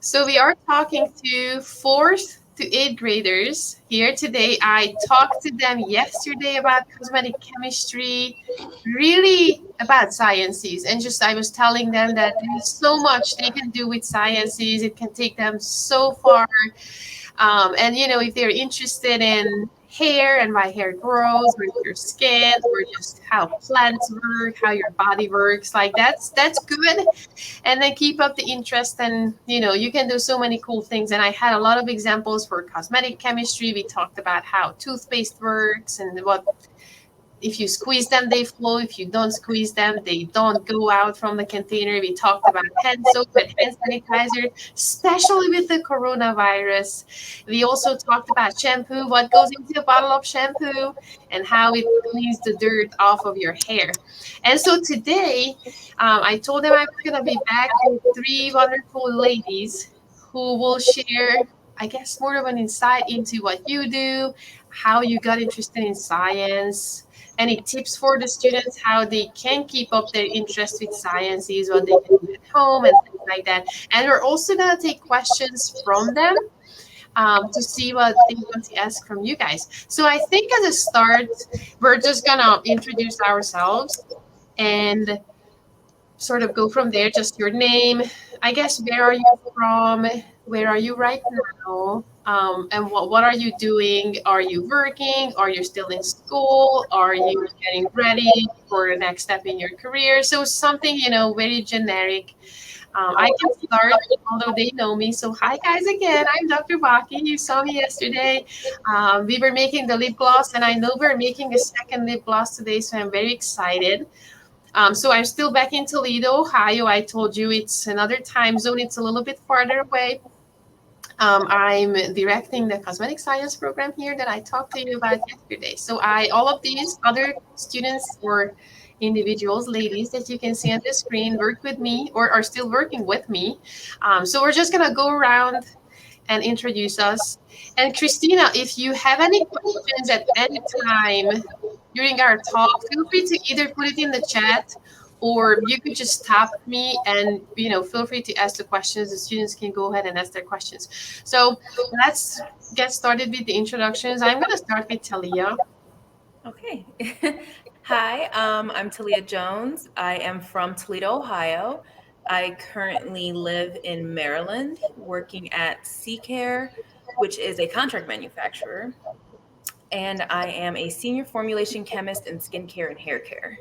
So we are talking to fourth to eighth graders here today. I talked to them yesterday about cosmetic chemistry, really about sciences, and just I was telling them that there's so much they can do with sciences. It can take them so far. And if they're interested in hair and why hair grows, with your skin, or just how plants work, how your body works, like that's good. And then keep up the interest, and you can do so many cool things. And I had a lot of examples for cosmetic chemistry. We talked about how toothpaste works and what if you squeeze them, they flow. If you don't squeeze them, they don't go out from the container. We talked about hand soap and hand sanitizer, especially with the coronavirus. We also talked about shampoo, what goes into a bottle of shampoo, and how it cleans the dirt off of your hair. And so today, I told them I was going to be back with three wonderful ladies who will share, I guess, more of an insight into what you do, how you got interested in science, any tips for the students how they can keep up their interest with sciences, what they can do at home, and things like that. And we're also going to take questions from them to see what they want to ask from you guys. So I think as a start, we're just going to introduce ourselves and sort of go from there. Just your name, I guess, where are you from, where are you right now, and what are you doing? Are you working? Are you still in school? Are you getting ready for the next step in your career? So something, very generic. I can start, although they know me. So hi guys again, I'm Dr. Baki. You saw me yesterday. We were making the lip gloss, and I know we're making a second lip gloss today, so I'm very excited. So I'm still back in Toledo, Ohio. I told you it's another time zone. It's a little bit farther away. I'm directing the cosmetic science program here that I talked to you about yesterday. So all of these other students or individuals, ladies that you can see on the screen, work with me or are still working with me. So we're just gonna go around and introduce us. And Christina, if you have any questions at any time during our talk, feel free to either put it in the chat, or you could just stop me and feel free to ask the questions. The students can go ahead and ask their questions. So let's get started with the introductions. I'm going to start with Talia. Okay. Hi, I'm Talia Jones. I am from Toledo, Ohio. I currently live in Maryland, working at C-Care, which is a contract manufacturer. And I am a senior formulation chemist in skincare and hair care.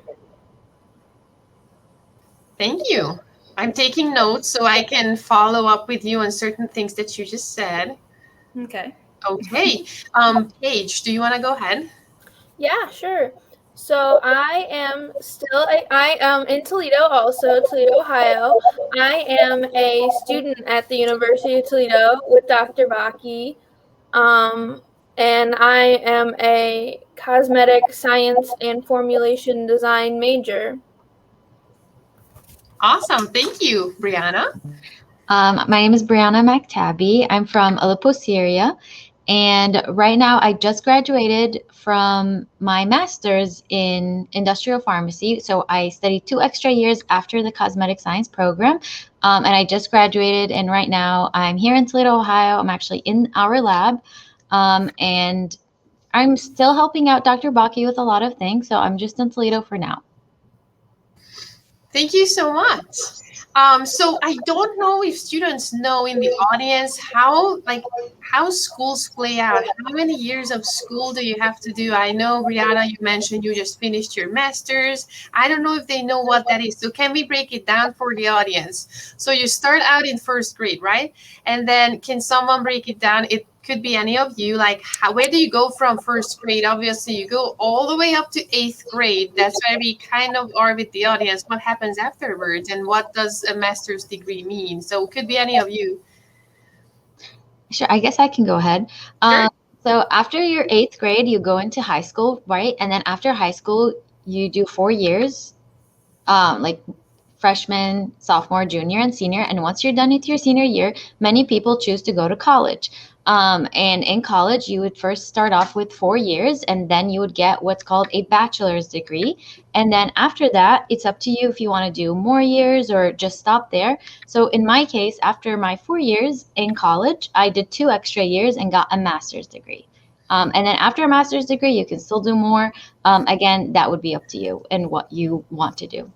Thank you. I'm taking notes so I can follow up with you on certain things that you just said. Okay. Okay. Paige, do you want to go ahead? Yeah, sure. So I am still I am in Toledo also, Toledo, Ohio. I am a student at the University of Toledo with Dr. Baki. Um, and I am a cosmetic science and formulation design major. Awesome. Thank you, Brianna. My name is Brianna McTabby. I'm from Aleppo, Syria. And right now, I just graduated from my master's in industrial pharmacy. So I studied 2 extra years after the cosmetic science program. And I just graduated. And right now, I'm here in Toledo, Ohio. I'm actually in our lab. And I'm still helping out Dr. Baki with a lot of things. So I'm just in Toledo for now. Thank you so much. So I don't know if students know in the audience how schools play out. How many years of school do you have to do? I know, Brianna, you mentioned you just finished your master's. I don't know if they know what that is. So can we break it down for the audience? So you start out in first grade, right? And then can someone break it down? It could be any of you. Like, where do you go from first grade? Obviously, you go all the way up to eighth grade. That's where we kind of are with the audience. What happens afterwards, and what does a master's degree mean? So, it could be any of you. Sure, I guess I can go ahead. Sure. So after your eighth grade, you go into high school, right? And then after high school, you do 4 years, like freshman, sophomore, junior, and senior. And once you're done with your senior year, many people choose to go to college. And in college, you would first start off with 4 years, and then you would get what's called a bachelor's degree. And then after that, it's up to you if you want to do more years or just stop there. So in my case, after my 4 years in college, I did 2 extra years and got a master's degree. And then after a master's degree, you can still do more. Again, that would be up to you and what you want to do.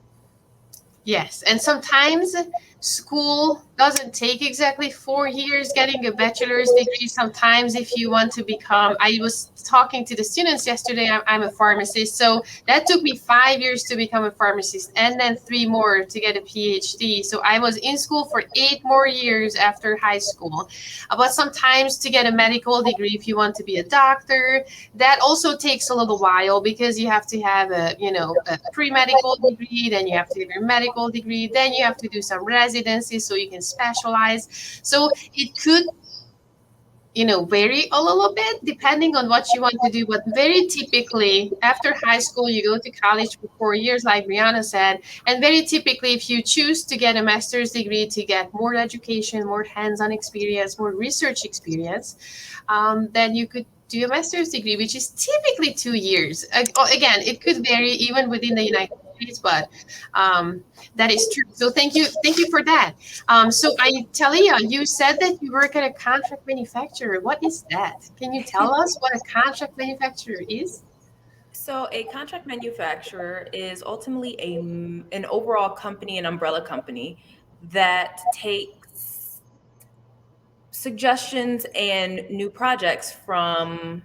Yes, and sometimes school doesn't take exactly 4 years getting a bachelor's degree. Sometimes, if you want to become, I was talking to the students yesterday, I'm a pharmacist, so that took me 5 years to become a pharmacist and then three more to get a PhD. So I was in school for 8 more years after high school. But sometimes to get a medical degree, if you want to be a doctor, that also takes a little while because you have to have a pre-medical degree, then you have to have your medical degree, then you have to do some residency so you can specialize. So it could vary a little bit depending on what you want to do. But very typically, after high school, you go to college for 4 years, like Brianna said. And very typically, if you choose to get a master's degree to get more education, more hands-on experience, more research experience, then you could do a master's degree, which is typically 2 years. Again, it could vary even within the United States, but that is true. So thank you for that. So Talia, you said that you work at a contract manufacturer. What is that? Can you tell us what a contract manufacturer is? So, a contract manufacturer is ultimately an overall company, an umbrella company that takes suggestions and new projects from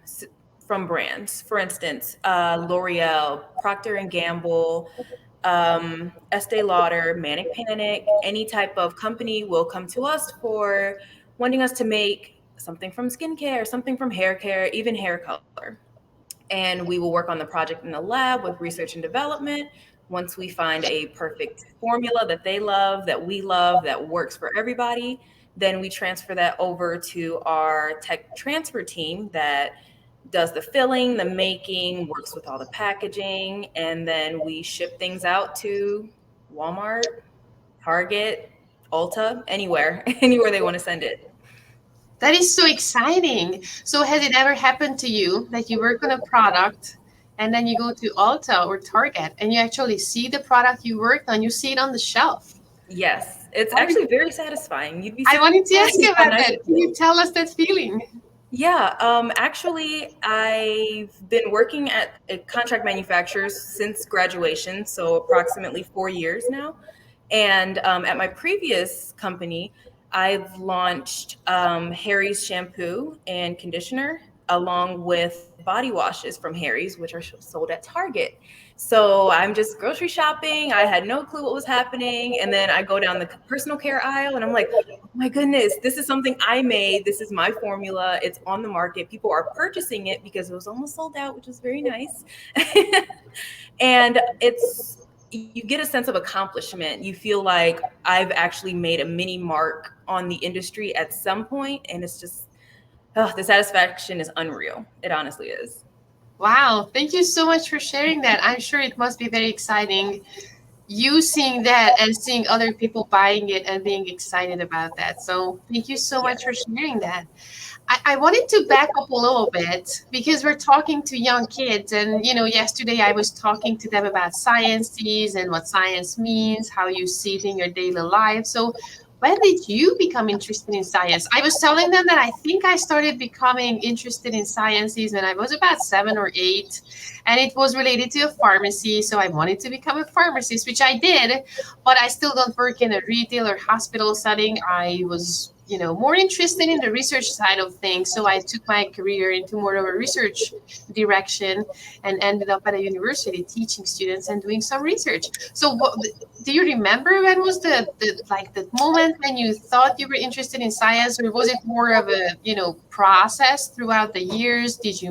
brands. For instance, L'Oreal, Procter and Gamble, Estee Lauder, Manic Panic, any type of company will come to us for wanting us to make something from skincare, something from hair care, even hair color. And we will work on the project in the lab with research and development. Once we find a perfect formula that they love, that we love, that works for everybody, then we transfer that over to our tech transfer team that does the filling, the making, works with all the packaging, and then we ship things out to Walmart, Target, Ulta, anywhere, anywhere they want to send it. That is so exciting. So has it ever happened to you that you work on a product and then you go to Ulta or Target and you actually see the product you worked on, you see it on the shelf? Yes, it's That is, actually very satisfying. You'd be I wanted to ask surprised you how about nice that. it Can you feels. tell us that feeling? Yeah, actually, I've been working at a contract manufacturers since graduation, so approximately 4 years now. And at my previous company, I've launched Harry's shampoo and conditioner, along with body washes from Harry's, which are sold at Target. So I'm just grocery shopping. I had no clue what was happening. And then I go down the personal care aisle and I'm like, oh my goodness, this is something I made. This is my formula. It's on the market. People are purchasing it because it was almost sold out, which is very nice. And you get a sense of accomplishment. You feel like I've actually made a mini mark on the industry at some point, and it's just the satisfaction is unreal. It honestly is. Wow, thank you so much for sharing that. I'm sure it must be very exciting you seeing that and seeing other people buying it and being excited about that. So thank you so much for Yes. sharing that. I wanted to back up a little bit because we're talking to young kids. And, yesterday I was talking to them about sciences and what science means, how you see it in your daily life. So, when did you become interested in science? I was telling them that I think I started becoming interested in sciences when I was about 7 or 8, and it was related to a pharmacy. So I wanted to become a pharmacist, which I did, but I still don't work in a retail or hospital setting. I was more interested in the research side of things. So I took my career into more of a research direction and ended up at a university teaching students and doing some research. So do you remember when was the moment when you thought you were interested in science, or was it more of a, process throughout the years? Did you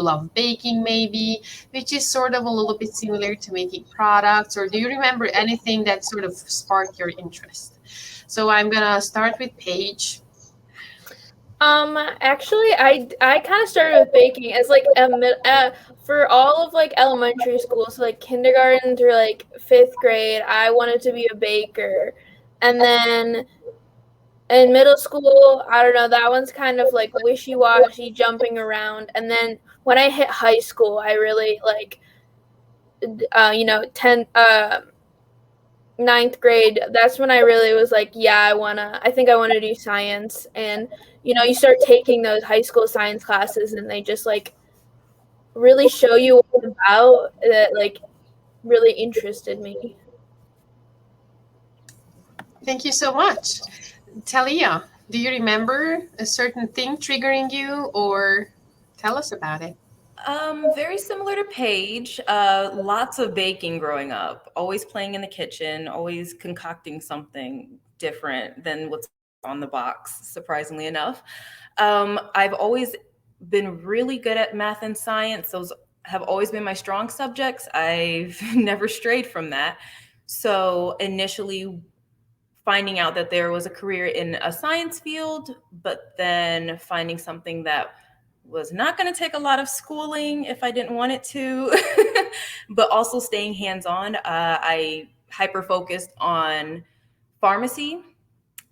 love baking maybe, which is sort of a little bit similar to making products, or do you remember anything that sort of sparked your interest? So I'm gonna start with Paige. Actually, I kind of started with baking as like for all of like elementary school, so like kindergarten through like fifth grade, I wanted to be a baker. And then in middle school, I don't know, that one's kind of like wishy washy, jumping around. And then when I hit high school, I really like, 10, ninth grade, that's when I really was like, yeah, I think I want to do science. And, you start taking those high school science classes and they just like really show you what it's about that like really interested me. Thank you so much. Talia, do you remember a certain thing triggering you, or tell us about it? Very similar to Paige. Lots of baking growing up. Always playing in the kitchen. Always concocting something different than what's on the box. Surprisingly enough, I've always been really good at math and science. Those have always been my strong subjects. I've never strayed from that. So initially, finding out that there was a career in a science field, but then finding something that was not going to take a lot of schooling if I didn't want it to, but also staying hands on. I hyper focused on pharmacy,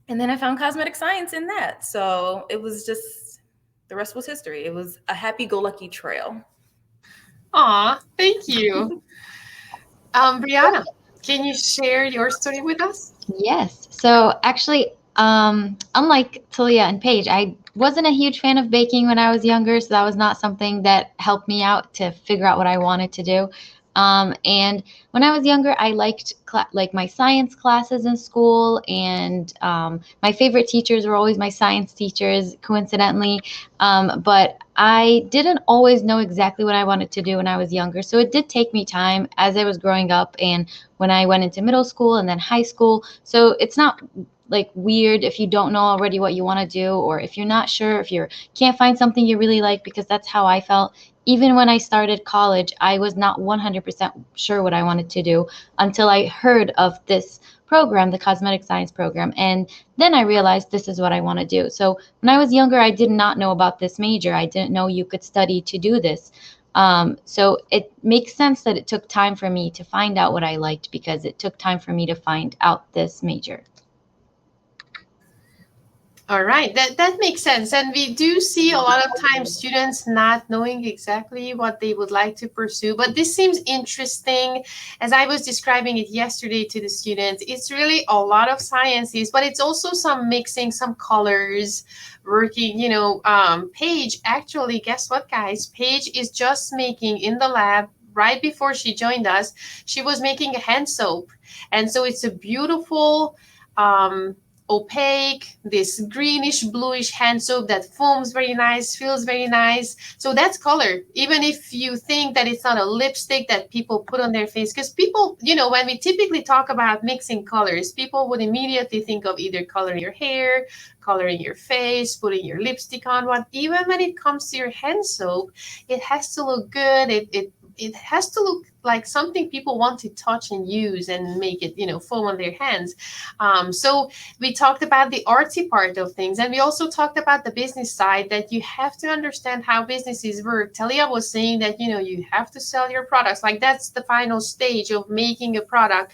and then I found cosmetic science in that. So it was just, the rest was history. It was a happy go lucky trail. Aw, thank you. Brianna, can you share your story with us? Yes. So actually, unlike Talia and Paige, I wasn't a huge fan of baking when I was younger, so that was not something that helped me out to figure out what I wanted to do. And when I was younger, I liked like my science classes in school, and my favorite teachers were always my science teachers, coincidentally. But I didn't always know exactly what I wanted to do when I was younger, so it did take me time as I was growing up and when I went into middle school and then high school. So it's not like weird if you don't know already what you want to do, or if you're not sure, if you can't find something you really like, because that's how I felt. Even when I started college, I was not 100% sure what I wanted to do until I heard of this program, the cosmetic science program. And then I realized this is what I want to do. So when I was younger, I did not know about this major. I didn't know you could study to do this. So it makes sense that it took time for me to find out what I liked, because it took time for me to find out this major. All right, that makes sense. And we do see a lot of times students not knowing exactly what they would like to pursue. But this seems interesting. As I was describing it yesterday to the students, it's really a lot of sciences, but it's also some mixing, some colors, working, Paige, actually, guess what, guys? Paige is just making in the lab. Right before she joined us, she was making a hand soap. And so it's a beautiful, opaque, this greenish bluish hand soap that foams very nice, feels very nice. So that's color. Even if you think that it's not a lipstick that people put on their face, because people, when we typically talk about mixing colors, people would immediately think of either coloring your hair, coloring your face, putting your lipstick on. But even when it comes to your hand soap, it has to look good. It has to look like something people want to touch and use and make it, foam on their hands. So we talked about the artsy part of things, and we also talked about the business side, that you have to understand how businesses work. Talia was saying that you have to sell your products, like that's the final stage of making a product.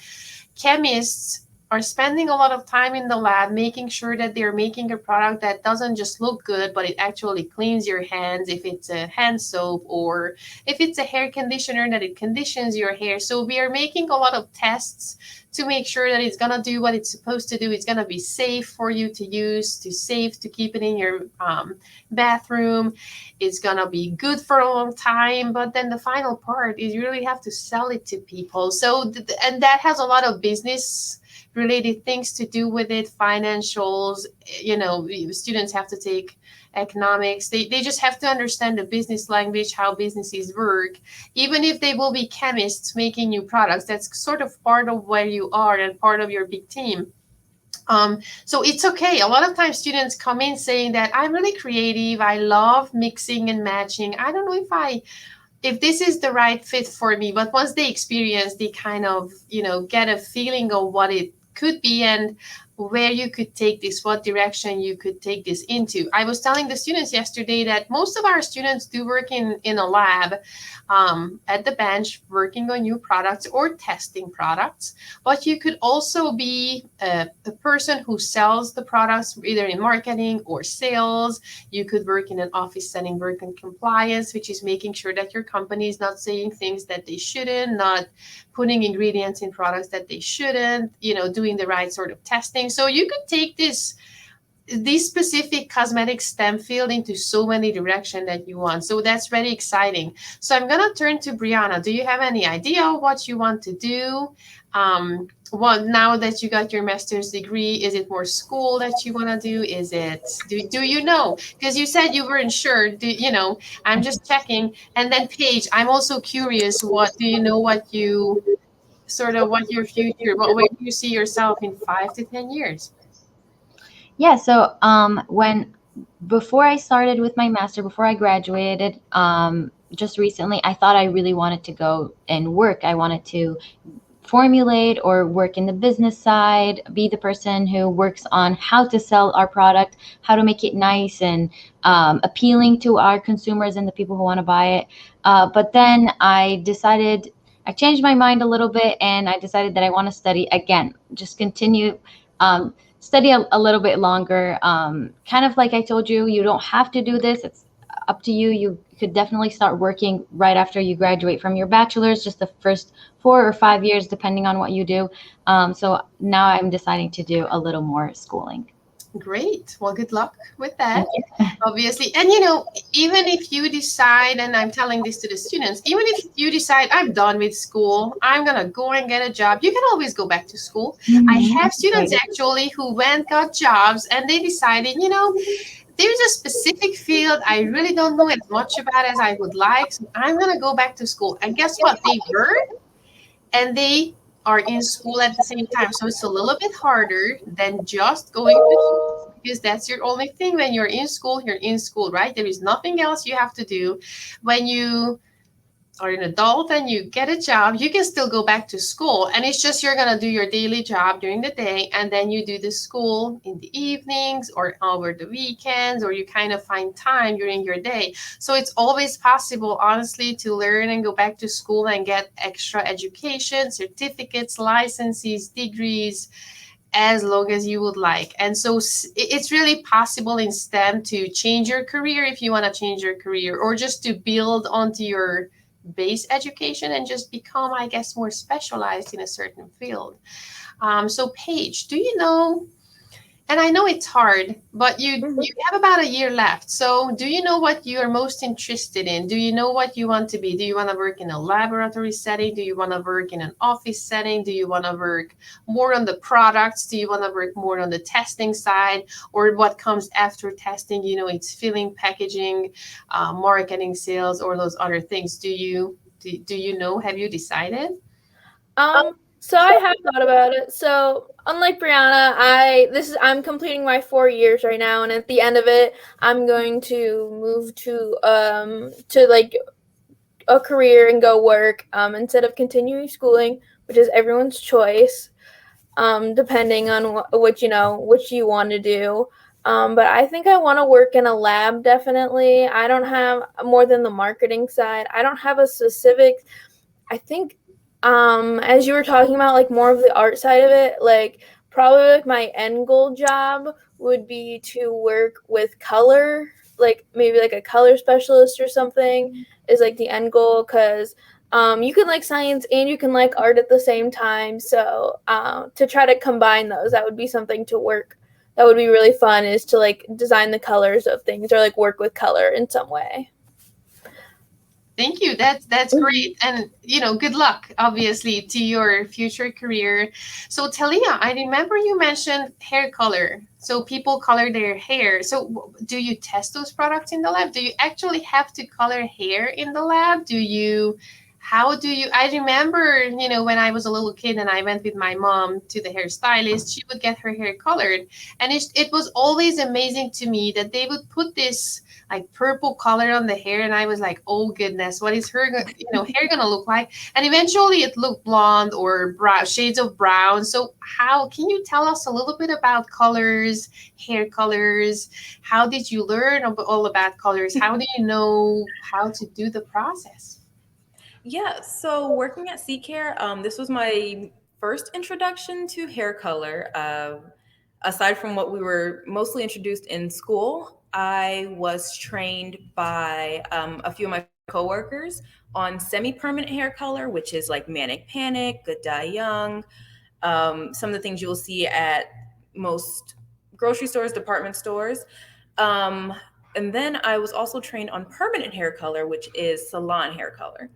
Chemists are spending a lot of time in the lab making sure that they're making a product that doesn't just look good, but it actually cleans your hands, if it's a hand soap, or if it's a hair conditioner, that it conditions your hair. So we are making a lot of tests to make sure that it's going to do what it's supposed to do. It's going to be safe for you to use, to safe to keep it in your bathroom. It's going to be good for a long time. But then the final part is you really have to sell it to people. So, and that has a lot of business related things to do with it, financials. Students have to take economics. They just have to understand the business language, how businesses work. Even if they will be chemists making new products, that's sort of part of where you are and part of your big team. So it's okay. A lot of times students come in saying that I'm really creative, I love mixing and matching, I don't know if this is the right fit for me. But once they experience, they kind of get a feeling of what it could be. And where you could take this, what direction you could take this into. I was telling the students yesterday that most of our students do work in a lab, at the bench, working on new products or testing products. But you could also be a person who sells the products, either in marketing or sales. You could work in an office setting, work in compliance, which is making sure that your company is not saying things that they shouldn't, not putting ingredients in products that they shouldn't, doing the right sort of testing. So you could take this specific cosmetic STEM field into so many directions that you want. So that's very exciting. So I'm gonna turn to Brianna. Do you have any idea what you want to do? Well, now that you got your master's degree, is it more school that you want to do? Is it, do you know? Because you said you weren't sure. I'm just checking. And then Paige, I'm also curious. What do you know? What you sort of what your future? Where do you see yourself in 5 to 10 years? Yeah, so when before I started with my master, before I graduated, just recently, I thought I really wanted to go and work. I wanted to formulate or work in the business side, be the person who works on how to sell our product, how to make it nice and appealing to our consumers and the people who want to buy it. But then I changed my mind a little bit and I decided that I want to study again, just continue. Study a little bit longer. Kind of like I told you, you don't have to do this. It's up to you. You could definitely start working right after you graduate from your bachelor's, just the first 4 or 5 years, depending on what you do. So now I'm deciding to do a little more schooling. Great. Well, good luck with Thank that, you. obviously. And even if you decide, and I'm telling this to the students, even if you decide I'm done with school, I'm gonna go and get a job, you can always go back to school. I have students Right. actually who went, got jobs, and they decided, there's a specific field I really don't know as much about as I would like, so I'm gonna go back to school. And guess what? They were, and they are in school at the same time. So it's a little bit harder than just going to school, because that's your only thing. When you're in school, right? There is nothing else you have to do. When you are an adult and you get a job, you can still go back to school. And it's just you're going to do your daily job during the day, and then you do the school in the evenings or over the weekends, or you kind of find time during your day. So it's always possible, honestly, to learn and go back to school and get extra education, certificates, licenses, degrees, as long as you would like. And so it's really possible in STEM to change your career if you want to change your career, or just to build onto your base education and just become, I guess, more specialized in a certain field. So Paige, do you know, and I know it's hard, but you Mhm. have about a year left. So do you know what you are most interested in? Do you know what you want to be? Do you want to work in a laboratory setting? Do you want to work in an office setting? Do you want to work more on the products? Do you want to work more on the testing side, or what comes after testing? It's filling, packaging, marketing, sales, or those other things. Do you know? Have you decided? So I have thought about it. So unlike Brianna, I'm completing my 4 years right now, and at the end of it, I'm going to move to like a career and go work instead of continuing schooling, which is everyone's choice, depending on what you want to do. But I think I want to work in a lab, definitely. I don't have more than the marketing side. I don't have a specific, I think, as you were talking about, like more of the art side of it, like probably like my end goal job would be to work with color, like maybe like a color specialist or something is like the end goal, because you can like science and you can like art at the same time. So to try to combine those, that would be something to work. That would be really fun, is to like design the colors of things or like work with color in some way. Thank you. That's great. And good luck, obviously, to your future career. So Talia, I remember you mentioned hair color. So people color their hair. So do you test those products in the lab? Do you actually have to color hair in the lab? How do you, I remember, when I was a little kid and I went with my mom to the hairstylist, she would get her hair colored. And it was always amazing to me that they would put this, like purple color on the hair, and I was like, oh goodness, what is hair gonna look like? And eventually it looked blonde or brown, shades of brown. So how can you tell us a little bit about colors, hair colors? How did you learn all about colors? How do you know how to do the process? Yeah, so working at Sea Care, this was my first introduction to hair color. Aside from what we were mostly introduced in school, I was trained by a few of my coworkers on semi-permanent hair color, which is like Manic Panic, Good Die Young, some of the things you will see at most grocery stores, department stores. Um, and then I was also trained on permanent hair color, which is salon hair color,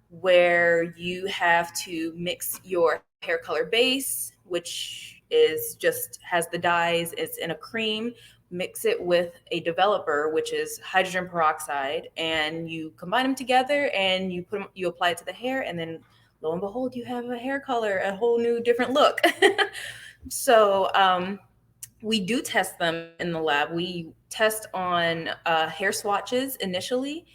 where you have to mix your hair color base, which is just has the dyes, it's in a cream, mix it with a developer, which is hydrogen peroxide, and you combine them together and you apply it to the hair, and then lo and behold, you have a hair color, a whole new different look. So we do test them in the lab. We test on hair swatches initially,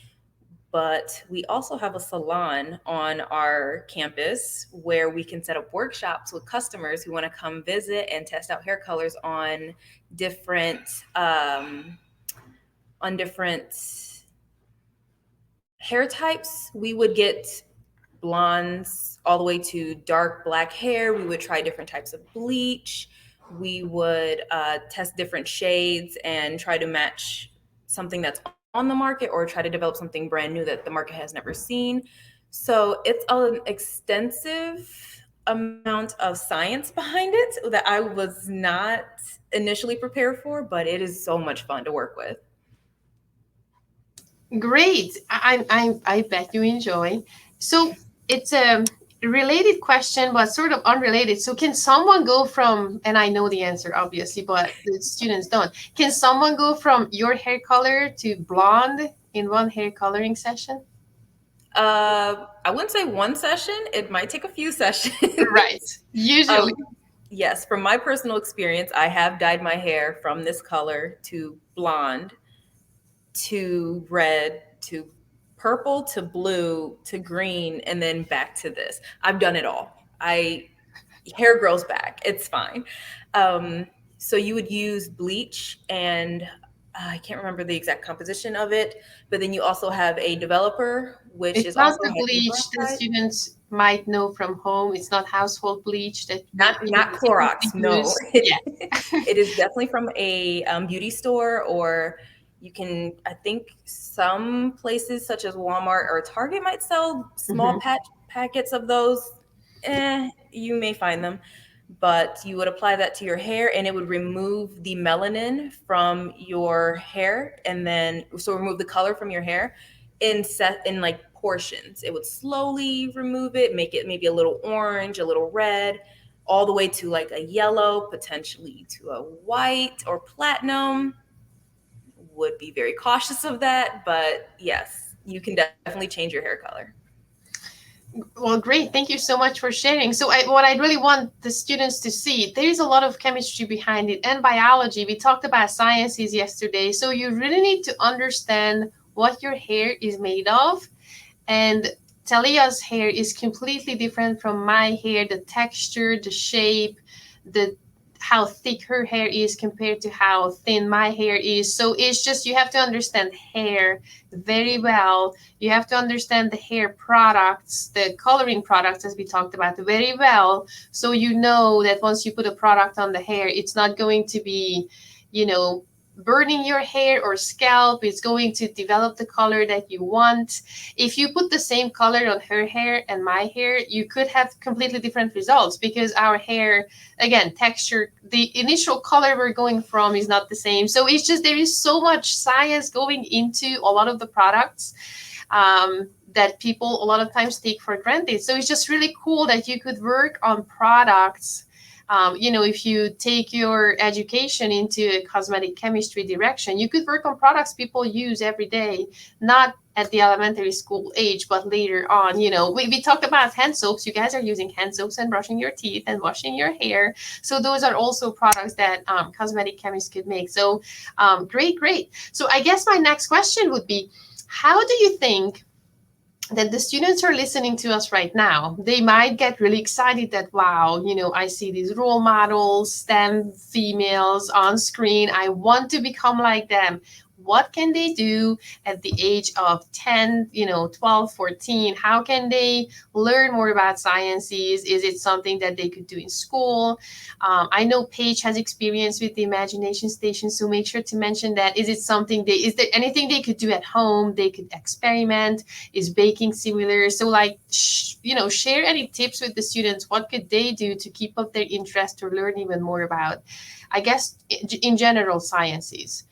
but we also have a salon on our campus where we can set up workshops with customers who want to come visit and test out hair colors different um, on different hair types. We would get blondes all the way to dark black hair. We would try different types of bleach. We would test different shades and try to match something that's on the market or try to develop something brand new that the market has never seen. So it's an extensive amount of science behind it that I was not initially prepared for, but it is so much fun to work with. Great. I bet you enjoy. So it's a related question, but sort of unrelated. So can someone go from, and I know the answer obviously, but the students don't. Can someone go from your hair color to blonde in one hair coloring session? I wouldn't say one session. It might take a few sessions. Right. Usually. um, yes, from my personal experience, I have dyed my hair from this color to blonde to red to purple to blue to green and then back to this. I've done it all. I Hair grows back. It's fine. Um, so you would use bleach and I can't remember the exact composition of it, but then you also have a developer, which It's is not also the hydrogen bleach that peroxide. students might know from home. It's not household bleach that we Not typically Clorox, no. use. Yeah. It is definitely from a beauty store, or you can, I think some places such as Walmart or Target might sell small Mhm. packets of those. You may find them, but you would apply that to your hair and it would remove the melanin from your hair, and then so remove the color from your hair in like portions. It would slowly remove it, make it maybe a little orange, a little red, all the way to like a yellow, potentially to a white or platinum. Would be very cautious of that, but yes, you can definitely change your hair color. Well, great. Thank you so much for sharing. So, what I really want the students to see, there is a lot of chemistry behind it and biology. We talked about sciences yesterday. So, you really need to understand what your hair is made of. And Talia's hair is completely different from my hair, the texture, the shape, the how thick her hair is compared to how thin my hair is. So it's just you have to understand hair very well. You have to understand the hair products, the coloring products as we talked about very well. So you know that once you put a product on the hair, it's not going to be, you know, burning your hair or scalp. It's going to develop the color that you want. If you put the same color on her hair and my hair, you could have completely different results because our hair, again, texture, the initial color we're going from is not the same. So it's just there is so much science going into a lot of the products that people a lot of times take for granted. So it's just really cool that you could work on products. If you take your education into a cosmetic chemistry direction, you could work on products people use every day, not at the elementary school age, but later on, we talked about hand soaps. You guys are using hand soaps and brushing your teeth and washing your hair. So those are also products that cosmetic chemists could make. So great, great. So I guess my next question would be, how do you think that the students are listening to us right now, they might get really excited that, wow, I see these role models, STEM females on screen. I want to become like them. What can they do at the age of 10, 12, 14? How can they learn more about sciences? Is it something that they could do in school? I know Paige has experience with the imagination station, so make sure to mention that. Is there anything they could do at home? They could experiment. Is baking similar? So like, share any tips with the students. What could they do to keep up their interest to learn even more about, I guess, in general, sciences?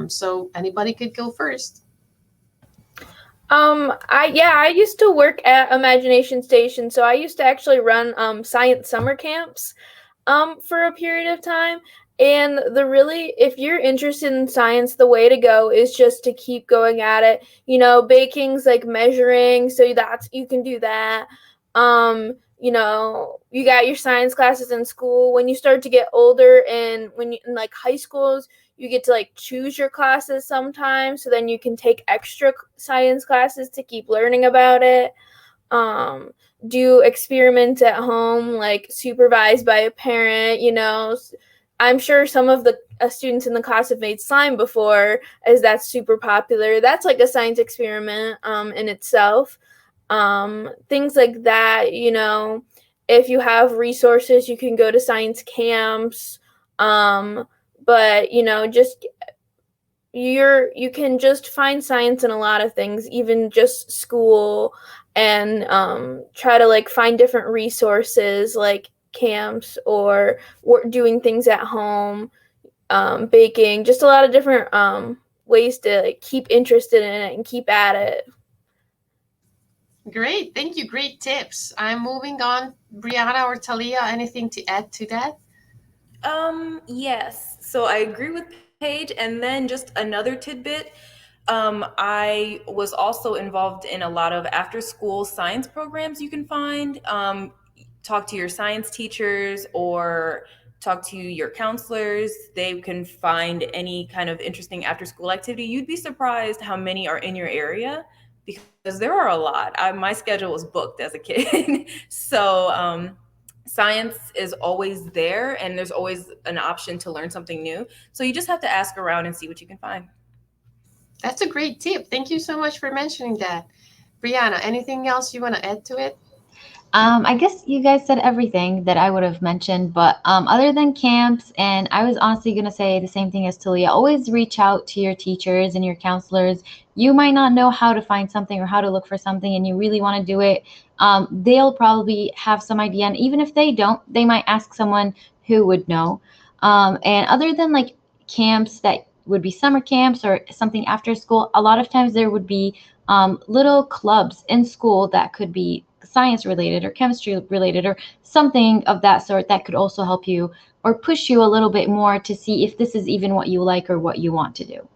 So anybody could go first. I used to work at Imagination Station, so I used to actually run science summer camps for a period of time. And if you're interested in science, the way to go is just to keep going at it. Baking's like measuring, so you can do that. You got your science classes in school. When you start to get older and when you in like high schools, you get to like choose your classes sometimes, so then you can take extra science classes to keep learning about it. um do experiments at home, like supervised by a parent. I'm sure some of the students in the class have made slime before, as that's super popular. That's like a science experiment in itself. Things like that. If you have resources, you can go to science camps. But just you can just find science in a lot of things, even just school. And try to like find different resources like camps or doing things at home, baking, just a lot of different ways to like keep interested in it and keep at it. Great, thank you. Great tips. I'm moving on. Brianna or Talia, anything to add to that? Yes. So I agree with Paige. And then just another tidbit. I was also involved in a lot of after school science programs you can find. Talk to your science teachers or talk to your counselors. They can find any kind of interesting after school activity. You'd be surprised how many are in your area because there are a lot. My schedule was booked as a kid. So, science is always there and there's always an option to learn something new. So you just have to ask around and see what you can find. That's a great tip. Thank you so much for mentioning that. Brianna, anything else you want to add to it? I guess you guys said everything that I would have mentioned, but other than camps, and I was honestly going to say the same thing as Talia, always reach out to your teachers and your counselors. You might not know how to find something or how to look for something, and you really want to do it. They'll probably have some idea, and even if they don't, they might ask someone who would know. And other than like camps that would be summer camps or something after school, a lot of times there would be little clubs in school that could be science related or chemistry related or something of that sort that could also help you or push you a little bit more to see if this is even what you like or what you want to do.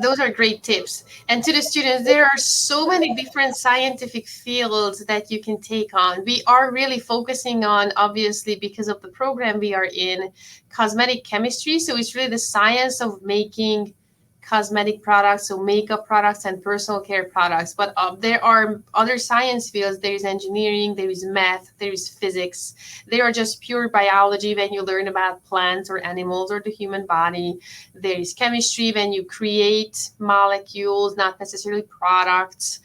Those are great tips. And to the students, there are so many different scientific fields that you can take on. We are really focusing on, obviously, because of the program we are in, cosmetic chemistry. So it's really the science of making cosmetic products, so makeup products and personal care products. But there are other science fields. There is engineering, there is math, there is physics. They are just pure biology when you learn about plants or animals or the human body. There is chemistry when you create molecules, not necessarily products.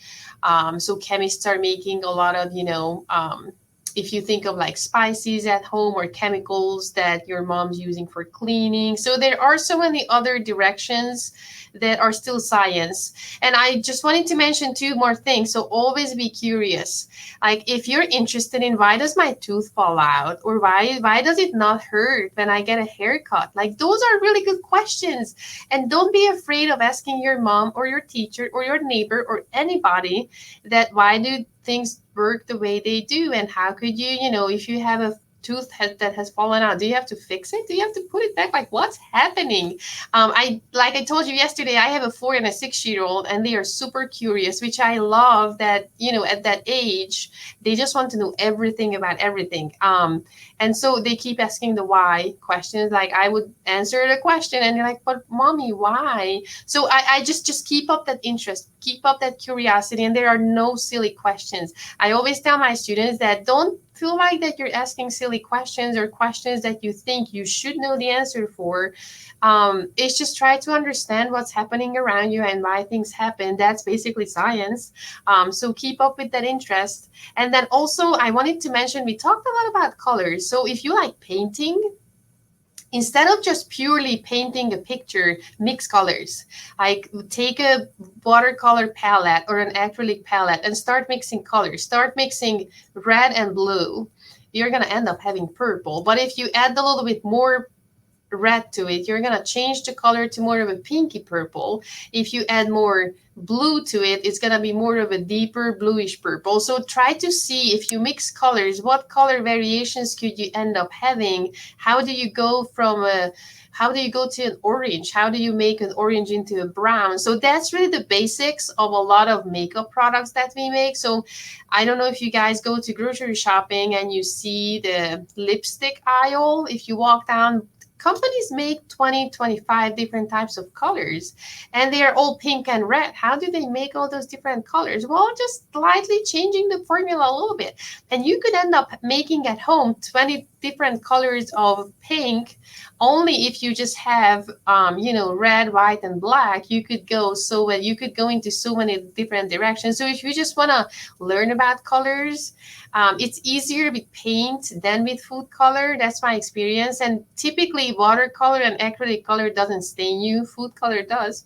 So chemists are making a lot of, if you think of like spices at home or chemicals that your mom's using for cleaning. So there are so many other directions that are still science. And I just wanted to mention two more things. So always be curious. Like if you're interested in why does my tooth fall out or why does it not hurt when I get a haircut? Like those are really good questions. And don't be afraid of asking your mom or your teacher or your neighbor or anybody that why do things work the way they do, and how could you, if you have a that has fallen out, do you have to fix it? Do you have to put it back? Like, what's happening? I like I told you yesterday, I have a 4 and a 6 year old, and they are super curious, which I love. That at that age, they just want to know everything about everything. And so they keep asking the why questions. Like I would answer the question, and they're like, "But mommy, why?" So I just keep up that interest, keep up that curiosity, and there are no silly questions. I always tell my students that don't feel like that you're asking silly questions or questions that you think you should know the answer for. It's just try to understand what's happening around you and why things happen. That's basically science. So keep up with that interest. And then also, I wanted to mention we talked a lot about colors. So if you like painting, instead of just purely painting a picture, mix colors. Like take a watercolor palette or an acrylic palette and start mixing colors. Start mixing red and blue. You're going to end up having purple. But if you add a little bit more red to it, you're going to change the color to more of a pinky purple. If you add more blue to it, it's going to be more of a deeper bluish purple. So try to see, if you mix colors, what color variations could you end up having? How do you go from a how do you go to an orange? How do you make an orange into a brown? So that's really the basics of a lot of makeup products that we make. So I don't know if you guys go to grocery shopping and you see the lipstick aisle. If you walk down, companies make 20, 25 different types of colors, and they are all pink and red. How do they make all those different colors? Well, just slightly changing the formula a little bit, and you could end up making at home 20 different colors of pink. Only if you just have red, white, and black, you could go so well, you could go into so many different directions. So if you just want to learn about colors, it's easier with paint than with food color. That's my experience. And typically, watercolor and acrylic color doesn't stain you. Food color does.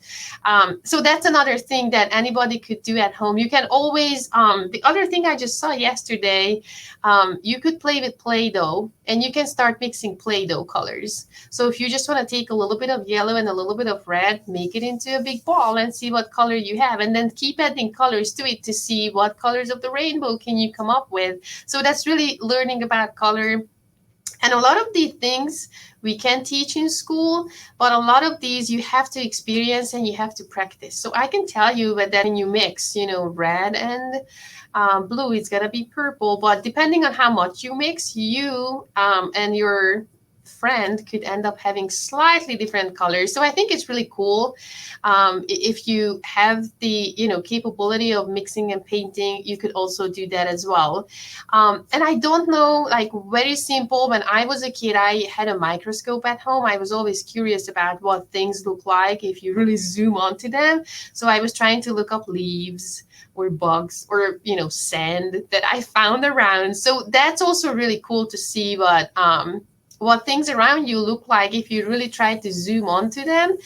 So that's another thing that anybody could do at home. You can always. The other thing I just saw yesterday, you could play with Play-Doh, and you can start mixing Play-Doh colors. So if you just want to take a little bit of yellow and a little bit of red, make it into a big ball and see what color you have, and then keep adding colors to it to see what colors of the rainbow can you come up with. So that's really learning about color. And a lot of these things we can teach in school, but a lot of these you have to experience and you have to practice. So I can tell you that when you mix, red and blue, it's gonna be purple. But depending on how much you mix, you and your friend could end up having slightly different colors. So I think it's really cool. If you have the capability of mixing and painting, you could also do that as well. And I don't know, like very simple. When I was a kid, I had a microscope at home. I was always curious about what things look like if you really zoom onto them. So I was trying to look up leaves or bugs or sand that I found around. So that's also really cool to see what things around you look like if you really try to zoom onto them.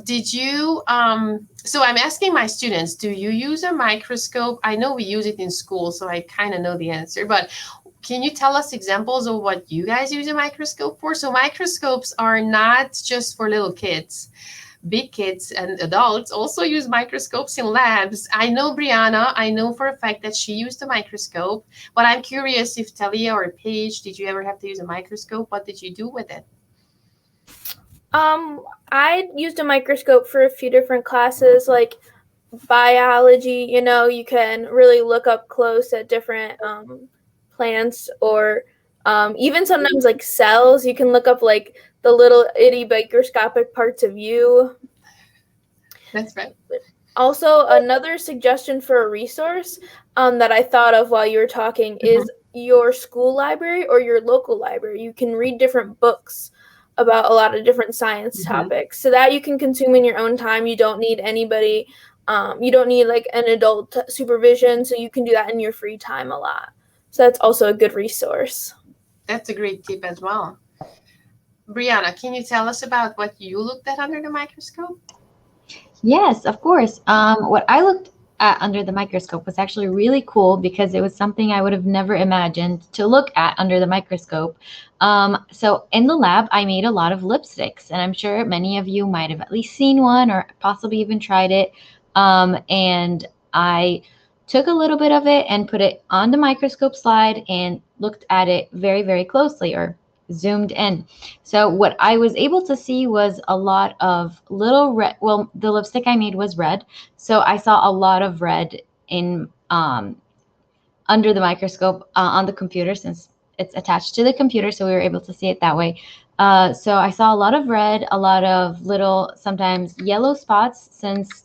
Did you so I'm asking my students, do you use a microscope? I know we use it in school, so I kind of know the answer, but can you tell us examples of what you guys use a microscope for? So microscopes are not just for little kids. Big kids and adults also use microscopes in labs. I know Brianna, I know for a fact that she used a microscope, but I'm curious if Talia or Paige, did you ever have to use a microscope? What did you do with it? I used a microscope for a few different classes, like biology. You can really look up close at different plants, or even sometimes like cells. You can look up like the little itty microscopic parts of you. That's right. Also, another suggestion for a resource that I thought of while you were talking is your school library or your local library. You can read different books about a lot of different science topics, so that you can consume in your own time. You don't need anybody. You don't need like an adult supervision, so you can do that in your free time a lot. So that's also a good resource. That's a great tip as well. Brianna, can you tell us about what you looked at under the microscope? Yes, of course. What I looked at under the microscope was actually really cool because it was something I would have never imagined to look at under the microscope. So in the lab, I made a lot of lipsticks, and I'm sure many of you might have at least seen one or possibly even tried it. And I took a little bit of it and put it on the microscope slide and looked at it very, very closely or zoomed in. So what I was able to see was a lot of little red. Well, the lipstick I made was red, so I saw a lot of red in under the microscope on the computer since it's attached to the computer, so we were able to see it that way. So I saw a lot of red, a lot of little, sometimes yellow spots, since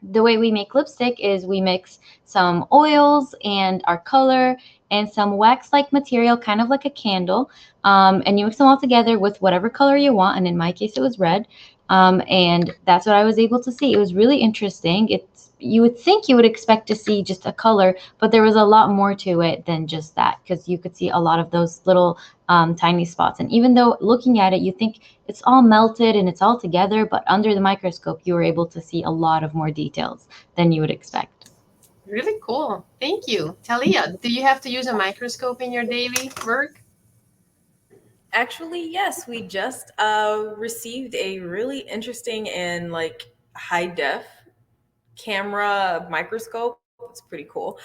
the way we make lipstick is we mix some oils and our color and some wax like material, kind of like a candle. And you mix them all together with whatever color you want. And in my case, it was red. And that's what I was able to see. It was really interesting. You would think you would expect to see just a color, but there was a lot more to it than just that, because you could see a lot of those little tiny spots. And even though looking at it, you think it's all melted and it's all together, but under the microscope, you were able to see a lot of more details than you would expect. Really cool. Thank you. Talia, do you have to use a microscope in your daily work? Actually, yes, we just received a really interesting and like high def camera microscope. It's pretty cool.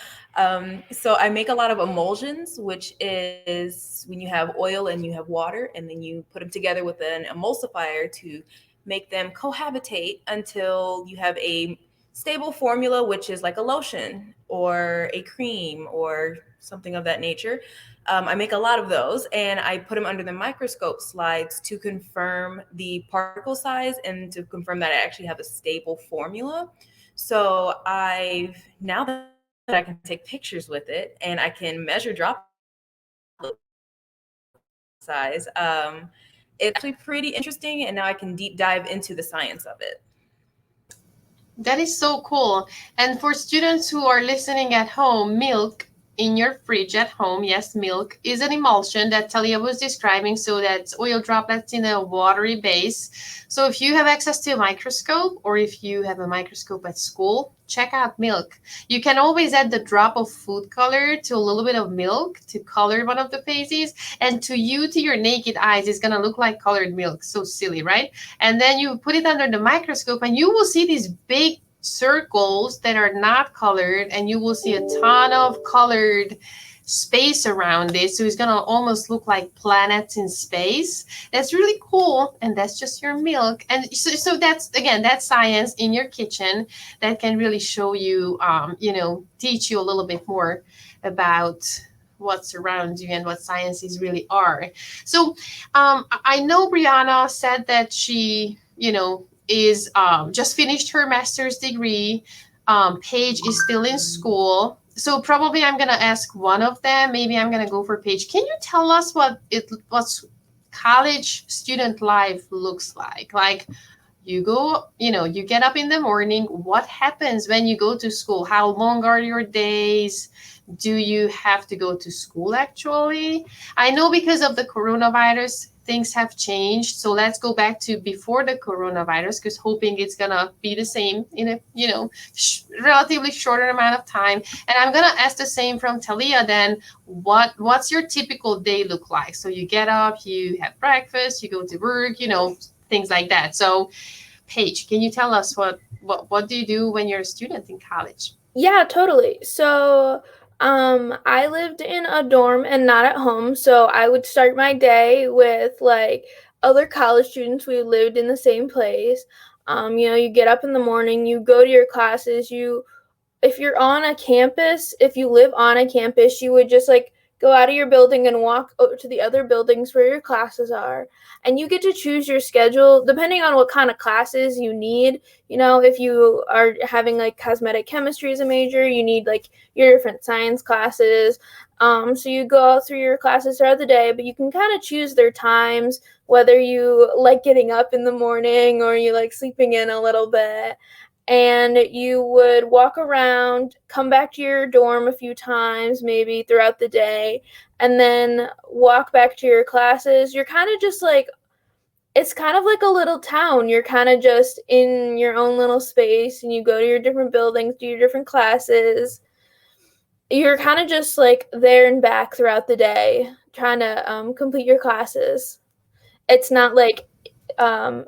So I make a lot of emulsions, which is when you have oil and you have water, and then you put them together with an emulsifier to make them cohabitate until you have a stable formula, which is like a lotion or a cream or something of that nature. I make a lot of those and I put them under the microscope slides to confirm the particle size and to confirm that I actually have a stable formula. So I've now that I can take pictures with it and I can measure droplet size, it's actually pretty interesting, and now I can deep dive into the science of it. That is so cool. And for students who are listening at home, milk in your fridge at home, yes, milk is an emulsion that Talia was describing. So that's oil droplets in a watery base. So if you have access to a microscope or if you have a microscope at school, check out milk. You can always add the drop of food color to a little bit of milk to color one of the phases. And to you, to your naked eyes, it's going to look like colored milk. So silly, right? And then you put it under the microscope and you will see these big circles that are not colored, and you will see a ton of colored space around it. So it's gonna almost look like planets in space. That's really cool, and that's just your milk. And so that's again, that's science in your kitchen that can really show you, teach you a little bit more about what's around you and what sciences really are. So I know Brianna said that she, is just finished her master's degree. Paige is still in school. So probably I'm gonna ask one of them. Maybe I'm gonna go for Paige. Can you tell us what's college student life looks like? Like you go, you get up in the morning. What happens when you go to school? How long are your days? Do you have to go to school actually? I know because of the coronavirus, things have changed. So let's go back to before the coronavirus, because hoping it's gonna be the same in a relatively shorter amount of time. And I'm gonna ask the same from Talia. Then, what's your typical day look like? So you get up, you have breakfast, you go to work, things like that. So, Paige, can you tell us what do you do when you're a student in college? Yeah, totally. So, I lived in a dorm and not at home, so I would start my day with like other college students. We lived in the same place. You get up in the morning, you go to your classes, if you're on a campus, if you live on a campus, you would just like go out of your building and walk over to the other buildings where your classes are. And you get to choose your schedule depending on what kind of classes you need. If you are having like cosmetic chemistry as a major, you need like your different science classes. So you go out through your classes throughout the day, but you can kind of choose their times, whether you like getting up in the morning or you like sleeping in a little bit, and you would walk around, come back to your dorm a few times, maybe throughout the day, and then walk back to your classes. You're kind of just like, it's kind of like a little town. You're kind of just in your own little space, and you go to your different buildings, do your different classes. You're kind of just like there and back throughout the day, trying to complete your classes. It's not like um,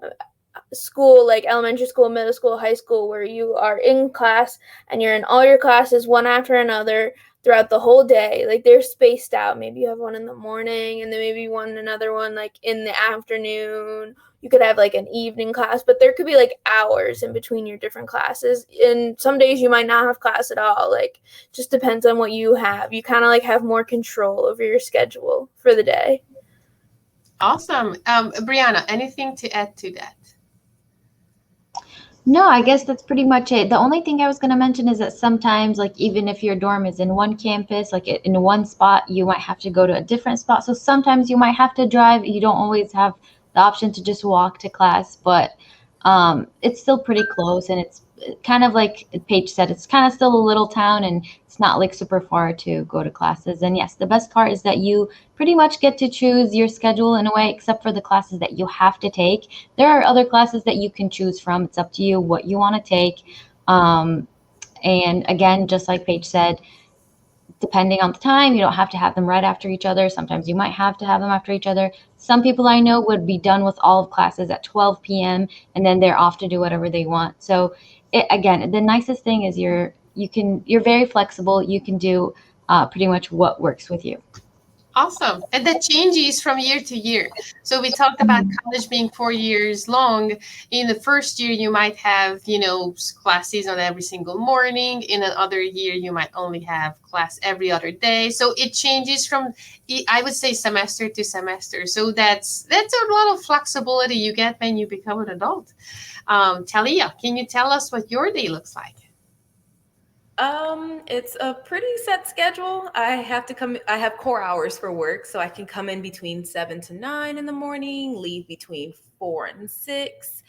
school, like elementary school, middle school, high school, where you are in class and you're in all your classes one after another throughout the whole day. Like they're spaced out. Maybe you have one in the morning and then maybe another one like in the afternoon. You could have like an evening class, but there could be like hours in between your different classes. And some days you might not have class at all. Like just depends on what you have. You kind of like have more control over your schedule for the day. Awesome. Brianna, anything to add to that? No, I guess that's pretty much it. The only thing I was going to mention is that sometimes, like, even if your dorm is in one campus, like in one spot, you might have to go to a different spot. So sometimes you might have to drive. You don't always have the option to just walk to class, but it's still pretty close. And it's kind of like Paige said, it's kind of still a little town and it's not like super far to go to classes. And yes, the best part is that you pretty much get to choose your schedule in a way, except for the classes that you have to take. There are other classes that you can choose from. It's up to you what you want to take. Um, and again, just like Paige said, depending on the time, you don't have to have them right after each other. Sometimes you might have to have them after each other. Some people I know would be done with all of classes at 12 p.m. and then they're off to do whatever they want. So again, the nicest thing is you're very flexible. You can do pretty much what works with you. Awesome. And that changes from year to year. So we talked about college being 4 years long. In the first year, you might have, classes on every single morning. In another year, you might only have class every other day. So it changes from, I would say, semester to semester. So that's a lot of flexibility you get when you become an adult. Talia, can you tell us what your day looks like? It's a pretty set schedule. I have core hours for work, so I can come in between 7 to 9 in the morning, leave between 4 and 6.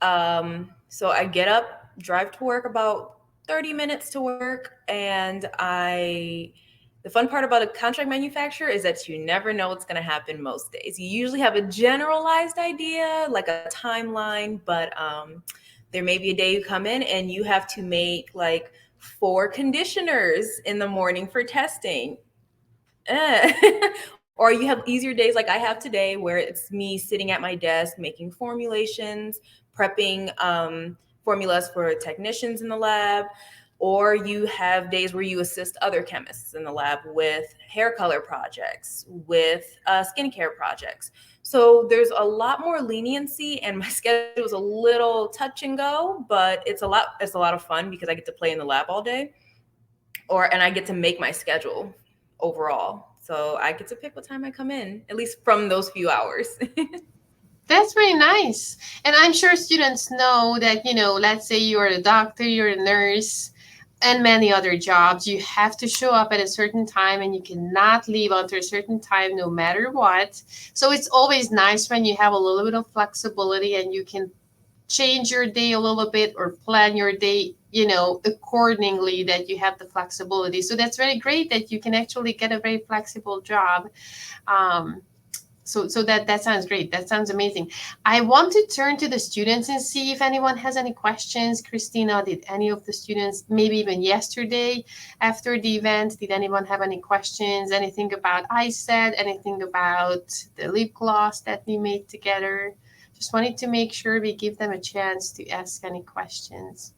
So I get up, drive to work about 30 minutes to work, and the fun part about a contract manufacturer is that you never know what's going to happen most days. You usually have a generalized idea, like a timeline, but there may be a day you come in and you have to make like 4 conditioners in the morning for testing. Or you have easier days like I have today where it's me sitting at my desk making formulations, prepping formulas for technicians in the lab. Or you have days where you assist other chemists in the lab with hair color projects, with skincare projects. So there's a lot more leniency, and my schedule is a little touch and go, but it's a lot of fun because I get to play in the lab all day, and I get to make my schedule overall. So I get to pick what time I come in, at least from those few hours. That's very nice. And I'm sure students know that, let's say you're a doctor, you're a nurse, and many other jobs, you have to show up at a certain time and you cannot leave until a certain time no matter what. So it's always nice when you have a little bit of flexibility and you can change your day a little bit or plan your day, accordingly, that you have the flexibility. So that's very great that you can actually get a very flexible job. Um, so that sounds great. That sounds amazing. I want to turn to the students and see if anyone has any questions. Christina, did any of the students, maybe even yesterday after the event, did anyone have any questions? Anything about I said? Anything about the lip gloss that we made together? Just wanted to make sure we give them a chance to ask any questions.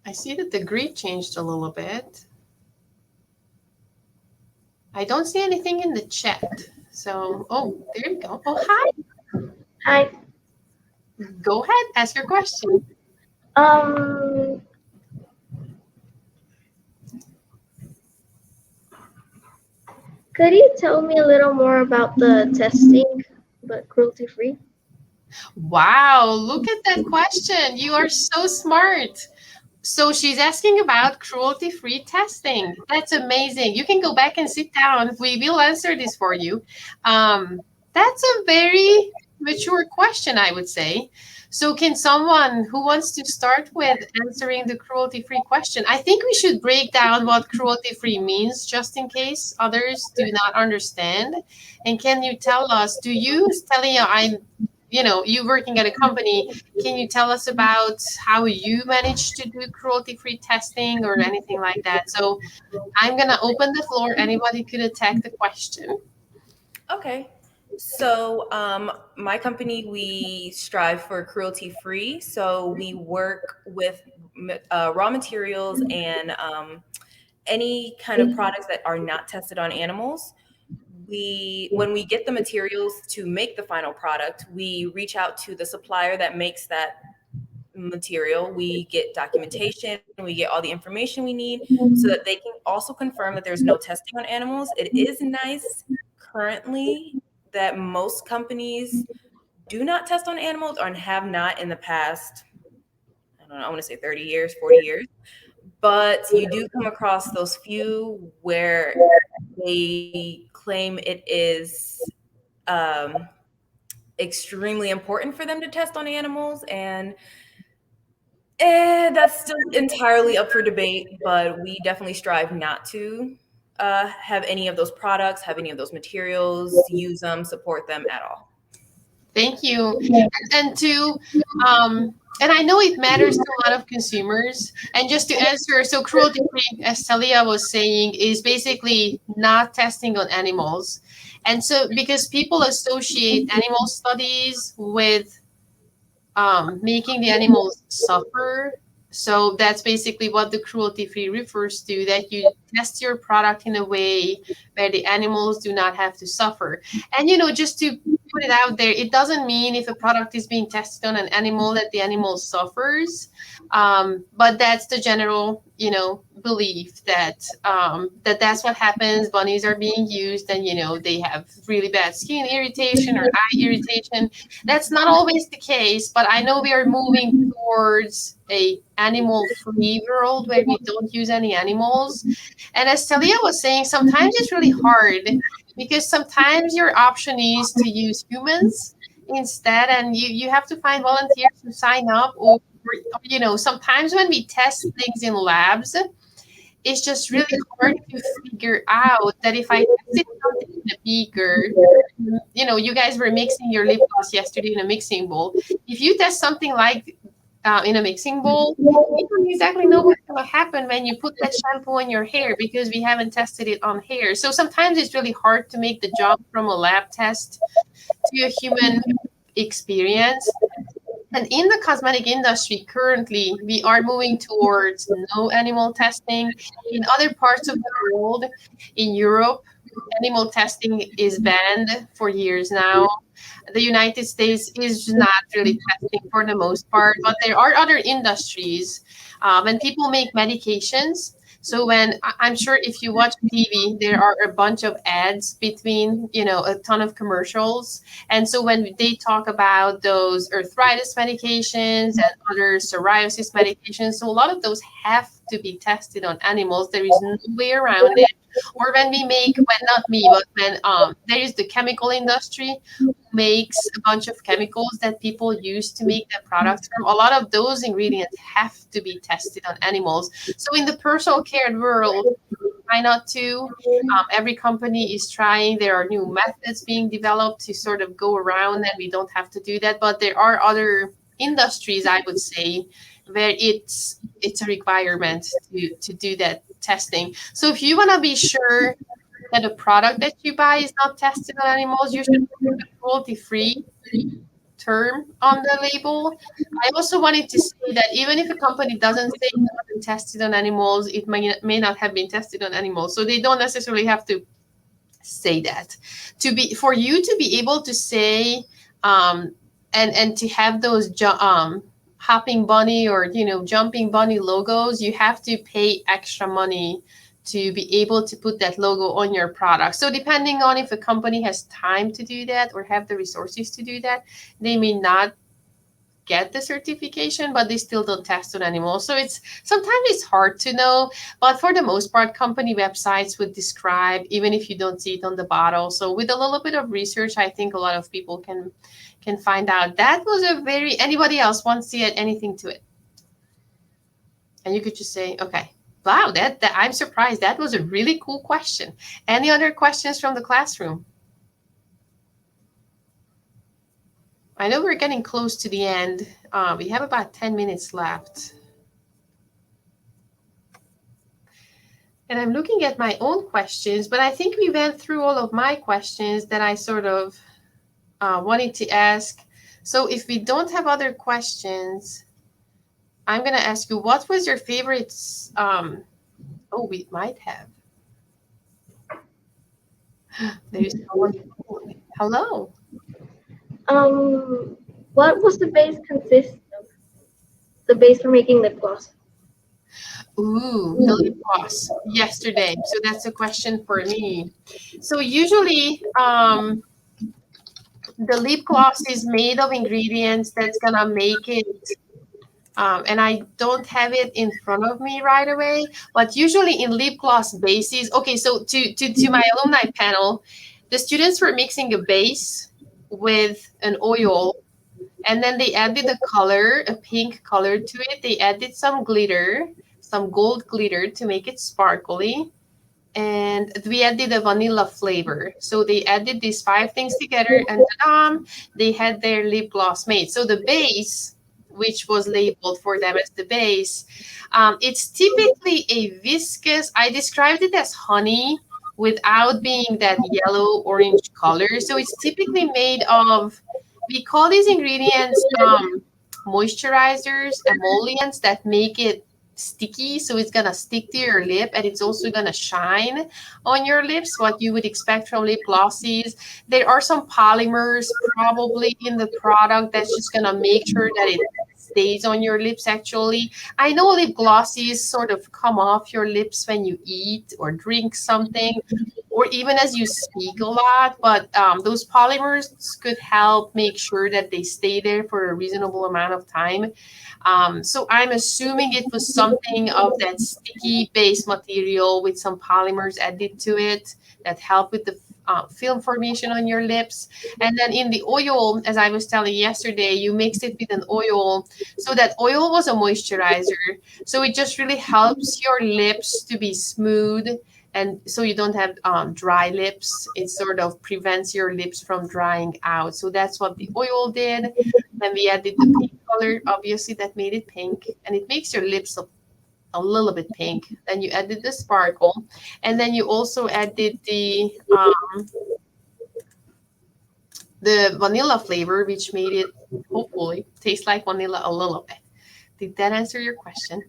I see that the grid changed a little bit. I don't see anything in the chat. So, there you go. Oh, hi. Hi. Go ahead, ask your question. Um, could you tell me a little more about the testing, but cruelty free? Wow, look at that question. You are so smart. So she's asking about cruelty-free testing. That's amazing. You can go back and sit down. We will answer this for you. That's a very mature question, I would say. So can someone who wants to start with answering the cruelty-free question? I think we should break down what cruelty-free means just in case others do not understand. And can you tell us, Talia, you working at a company, can you tell us about how you managed to do cruelty-free testing or anything like that? So I'm going to open the floor. Anybody could attack the question. Okay. So, my company, we strive for cruelty free. So, we work with raw materials and any kind of products that are not tested on animals. When we get the materials to make the final product, we reach out to the supplier that makes that material. We get documentation, we get all the information we need so that they can also confirm that there's no testing on animals. It is nice currently that most companies do not test on animals or have not in the past, I don't know, I want to say 30 years, 40 years. But you do come across those few where they claim it is um, extremely important for them to test on animals. And that's still entirely up for debate, but we definitely strive not to have any of those products, have any of those materials, use them, support them at all. Thank you. And to and I know it matters to a lot of consumers. And just to answer, so cruelty free, as Talia was saying, is basically not testing on animals. And so because people associate animal studies with making the animals suffer. So that's basically what the cruelty free refers to, that you test your product in a way where the animals do not have to suffer. And, just to put it out there, it doesn't mean if a product is being tested on an animal that the animal suffers. But that's the general, belief that that's what happens. Bunnies are being used, and they have really bad skin irritation or eye irritation. That's not always the case, but I know we are moving towards a animal free world where we don't use any animals. And as Talia was saying, sometimes it's really hard because sometimes your option is to use humans instead, and you have to find volunteers to sign up, or sometimes when we test things in labs, it's just really hard to figure out that if I tested something in a beaker, you guys were mixing your lip gloss yesterday in a mixing bowl. If you test something like in a mixing bowl, you don't exactly know what's going to happen when you put that shampoo on your hair because we haven't tested it on hair. So sometimes it's really hard to make the jump from a lab test to a human experience. And in the cosmetic industry, currently, we are moving towards no animal testing. In other parts of the world, in Europe, animal testing is banned for years now. The United States is not really testing for the most part, but there are other industries. When people make medications, so I'm sure if you watch TV, there are a bunch of ads between, a ton of commercials. And so when they talk about those arthritis medications and other psoriasis medications, so a lot of those have to be tested on animals. There is no way around it. Or when we make, when not me, but when there is the chemical industry who makes a bunch of chemicals that people use to make their products from, a lot of those ingredients have to be tested on animals. So in the personal care world, try not to. Every company is trying. There are new methods being developed to sort of go around, and we don't have to do that. But there are other industries, I would say, where it's a requirement to do that testing. So if you want to be sure that a product that you buy is not tested on animals, you should put the cruelty-free term on the label. I also wanted to say that even if a company doesn't say it wasn't tested on animals, it may not have been tested on animals. So they don't necessarily have to say that. For you to be able to say and to have those hopping bunny or jumping bunny logos, you have to pay extra money to be able to put that logo on your product. So depending on if a company has time to do that or have the resources to do that, they may not get the certification, but they still don't test on animals. So it's sometimes it's hard to know, but for the most part, company websites would describe, even if you don't see it on the bottle. So with a little bit of research, I think a lot of people can find out. That was a very, anybody else wants to add anything to it? And you could just say, okay, wow, that I'm surprised. That was a really cool question. Any other questions from the classroom? I know we're getting close to the end. We have about 10 minutes left. And I'm looking at my own questions, but I think we went through all of my questions that I sort of wanted to ask. So if we don't have other questions, I'm gonna ask you, what was your favorite? Oh, we might have. There is someone. Hello. Um, what was the base consist of? The base for making lip gloss. Ooh, the lip gloss yesterday. So that's a question for me. So usually, the lip gloss is made of ingredients that's gonna make it. And I don't have it in front of me right away, but usually in lip gloss bases. Okay, so to my alumni panel, the students were mixing a base with an oil, and then they added a color, a pink color to it. They added some glitter, some gold glitter to make it sparkly, and we added a vanilla flavor. So they added these five things together, and they had their lip gloss made. So the base, which was labeled for them as the base, it's typically a viscous. I described it as honey without being that yellow orange color. So it's typically made of. We call these ingredients moisturizers, emollients that make it sticky, so it's gonna stick to your lip, and it's also gonna shine on your lips, what you would expect from lip glosses. There are some polymers probably in the product that's just gonna make sure that it stays on your lips. Actually, I know lip glosses sort of come off your lips when you eat or drink something, or even as you speak a lot, but those polymers could help make sure that they stay there for a reasonable amount of time. So I'm assuming it was something of that sticky base material with some polymers added to it that help with the film formation on your lips. And then in the oil, as I was telling you yesterday, you mix it with an oil. So that oil was a moisturizer. So it just really helps your lips to be smooth. And so you don't have dry lips. It sort of prevents your lips from drying out. So that's what the oil did. Then we added the pink color, obviously, that made it pink, and it makes your lips a little bit pink. Then you added the sparkle, and then you also added the vanilla flavor, which made it hopefully taste like vanilla a little bit. Did that answer your question?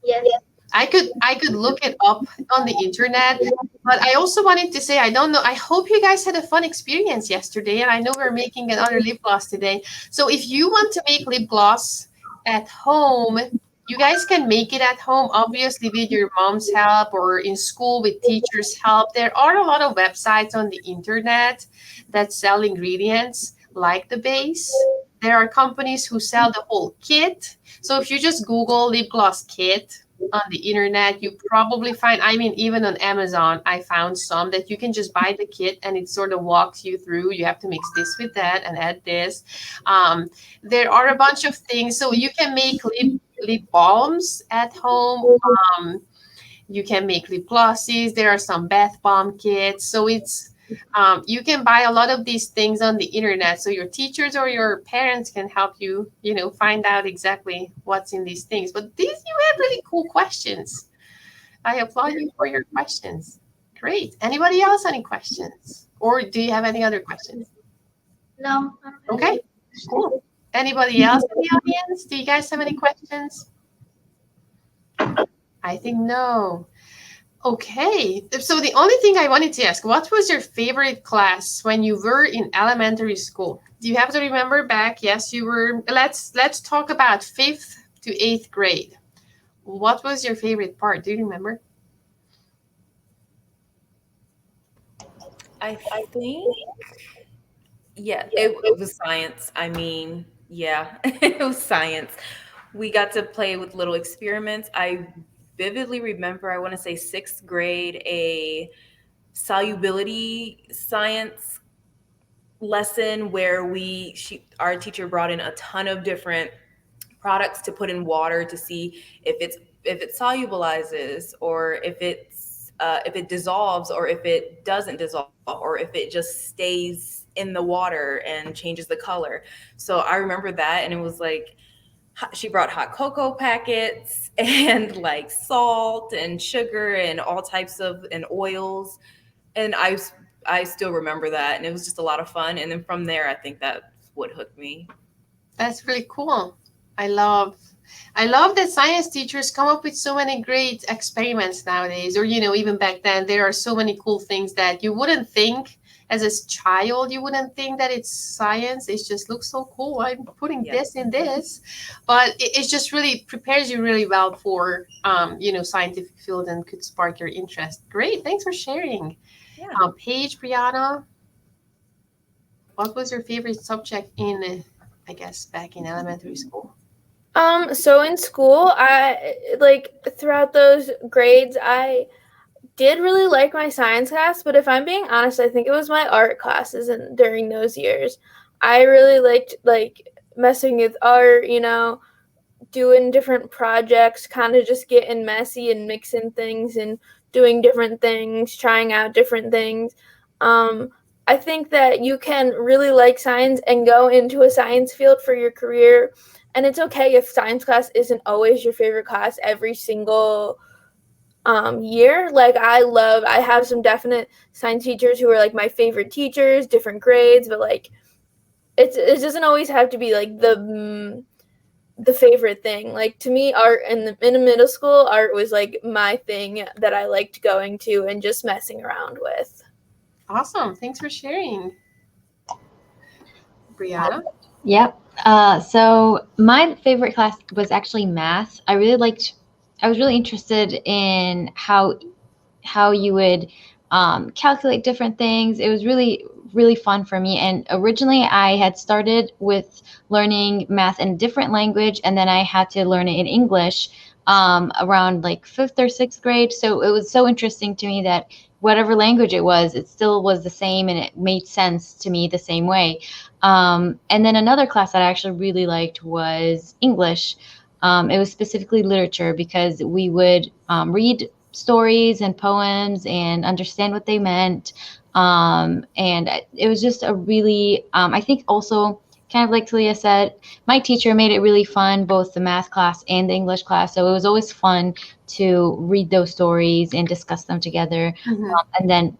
Yes. I could look it up on the internet, but I also wanted to say I don't know. I hope you guys had a fun experience yesterday, and I know we're making another lip gloss today. So if you want to make lip gloss at home, you guys can make it at home, obviously with your mom's help or in school with teachers' help. There are a lot of websites on the internet that sell ingredients like the base. There are companies who sell the whole kit. So if you just Google lip gloss kit on the internet, you probably find, I mean, even on Amazon, I found some that you can just buy the kit and it sort of walks you through. You have to mix this with that and add this. Um, there are a bunch of things. So you can make lip balms at home. Um, you can make lip glosses. There are some bath bomb kits. So it's you can buy a lot of these things on the internet. So your teachers or your parents can help you, find out exactly what's in these things. But these you had really cool questions. I applaud you for your questions. Great. Anybody else any questions? Or do you have any other questions? No, I don't have Okay, any. cool. Anybody else in the audience? Do you guys have any questions? I think no. Okay, so the only thing I wanted to ask, what was your favorite class when you were in elementary school? Do you have to remember back? Yes, you were. Let's talk about 5th to 8th grade. What was your favorite part? Do you remember? I think, yeah, it was science. I mean, yeah, it was science. We got to play with little experiments. I vividly remember, I want to say sixth grade, a solubility science lesson where our teacher brought in a ton of different products to put in water to see if it solubilizes, or if it dissolves, or if it doesn't dissolve, or if it just stays in the water and changes the color. So I remember that, and it was like she brought hot cocoa packets and like salt and sugar and all types of and oils, and I still remember that, and it was just a lot of fun. And then from there, I think that's what hooked me. That's really cool. I love I love that science teachers come up with so many great experiments nowadays, or even back then, there are so many cool things that you wouldn't think as a child. You wouldn't think that it's science. It just looks so cool. I'm putting Yeah. this in this, but it just really prepares you really well for scientific field and could spark your interest. Great, thanks for sharing. Yeah. Paige, Brianna, what was your favorite subject in, I guess, back in elementary school? So in school, I like throughout those grades, I did really like my science class, but if I'm being honest, I think it was my art classes and during those years. I really liked like messing with art, doing different projects, kind of just getting messy and mixing things and doing different things, trying out different things. Um, I think that you can really like science and go into a science field for your career. And it's okay if science class isn't always your favorite class every single year. Like I have some definite science teachers who are like my favorite teachers, different grades, but like it doesn't always have to be like the favorite thing. Like to me, art in middle school, art was like my thing that I liked going to and just messing around with. Awesome. Thanks for sharing, Brianna. Yep. So my favorite class was actually math. I was really interested in how you would calculate different things. It was really, really fun for me. And originally, I had started with learning math in a different language, and then I had to learn it in English around like fifth or sixth grade. So it was so interesting to me that whatever language it was, it still was the same and it made sense to me the same way. And then another class that I actually really liked was English. It was specifically literature because we would read stories and poems and understand what they meant. And it was just a really, I think also, kind of like Talia said, my teacher made it really fun, both the math class and the English class. So it was always fun to read those stories and discuss them together. Hmm. And then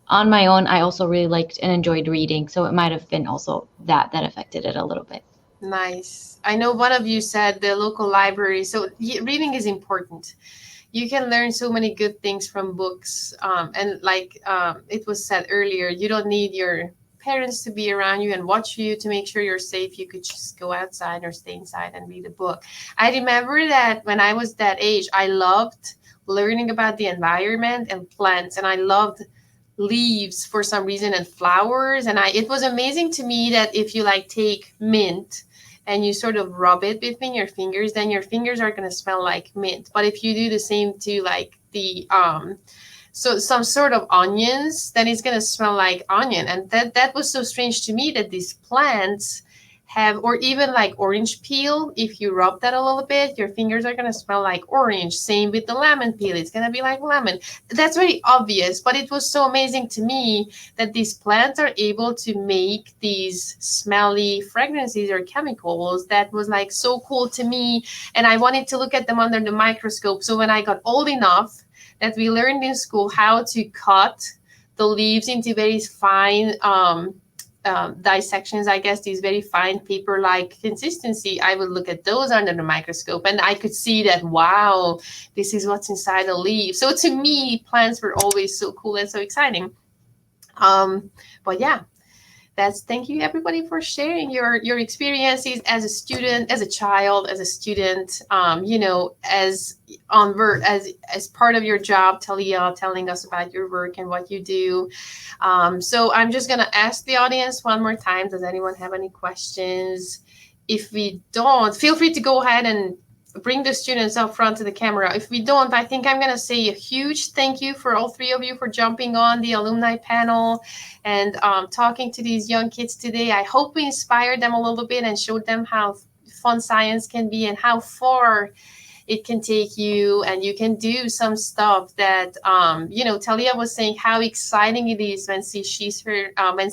on my own, I also really liked and enjoyed reading. So it might have been also that affected it a little bit. Nice. I know one of you said the local library. So reading is important. You can learn so many good things from books. And like it was said earlier, you don't need your parents to be around you and watch you to make sure you're safe. You could just go outside or stay inside and read a book. I remember that when I was that age, I loved learning about the environment and plants, and I loved leaves for some reason and flowers. And it was amazing to me that if you like take mint and you sort of rub it between your fingers, then your fingers are going to smell like mint. But if you do the same to like the so some sort of onions, then it's going to smell like onion. And that was so strange to me that these plants have, or even like orange peel, if you rub that a little bit, your fingers are going to smell like orange. Same with the lemon peel, it's going to be like lemon. That's very obvious, but it was so amazing to me that these plants are able to make these smelly fragrances or chemicals. That was like so cool to me, and I wanted to look at them under the microscope. So when I got old enough, that we learned in school how to cut the leaves into very fine dissections, I guess, these very fine paper like consistency, I would look at those under the microscope and I could see that, wow, this is what's inside a leaf. So to me, plants were always so cool and so exciting. Um, but yeah, that's thank you everybody for sharing your experiences as a student, as a child, as a student, as on work, as part of your job. Talia telling us about your work and what you do. So I'm just gonna ask the audience one more time, does anyone have any questions? If we don't, feel free to go ahead and bring the students up front to the camera. If we don't, I think I'm going to say a huge thank you for all three of you for jumping on the alumni panel and talking to these young kids today. I hope we inspired them a little bit and showed them how fun science can be and how far it can take you, and you can do some stuff that Talia was saying how exciting it is when she sees her when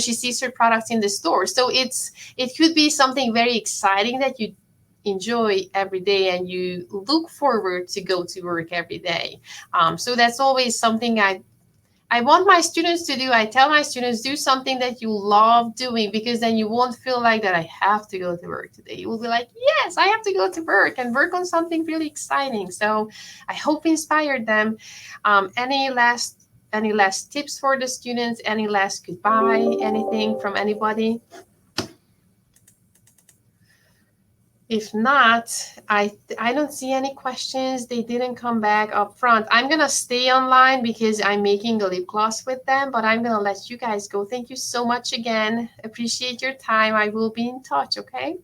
she sees her products in the store. So it could be something very exciting that you enjoy every day and you look forward to go to work every day. So that's always something I want my students to do, I tell my students, do something that you love doing, because then you won't feel like that I have to go to work today. You will be like, yes, I have to go to work and work on something really exciting. So I hope inspired them. Any last tips for the students? Any last goodbye? Anything from anybody? If not, I don't see any questions. They didn't come back up front. I'm gonna stay online because I'm making a lip gloss with them, but I'm gonna let you guys go. Thank you so much again. Appreciate your time. I will be in touch, okay?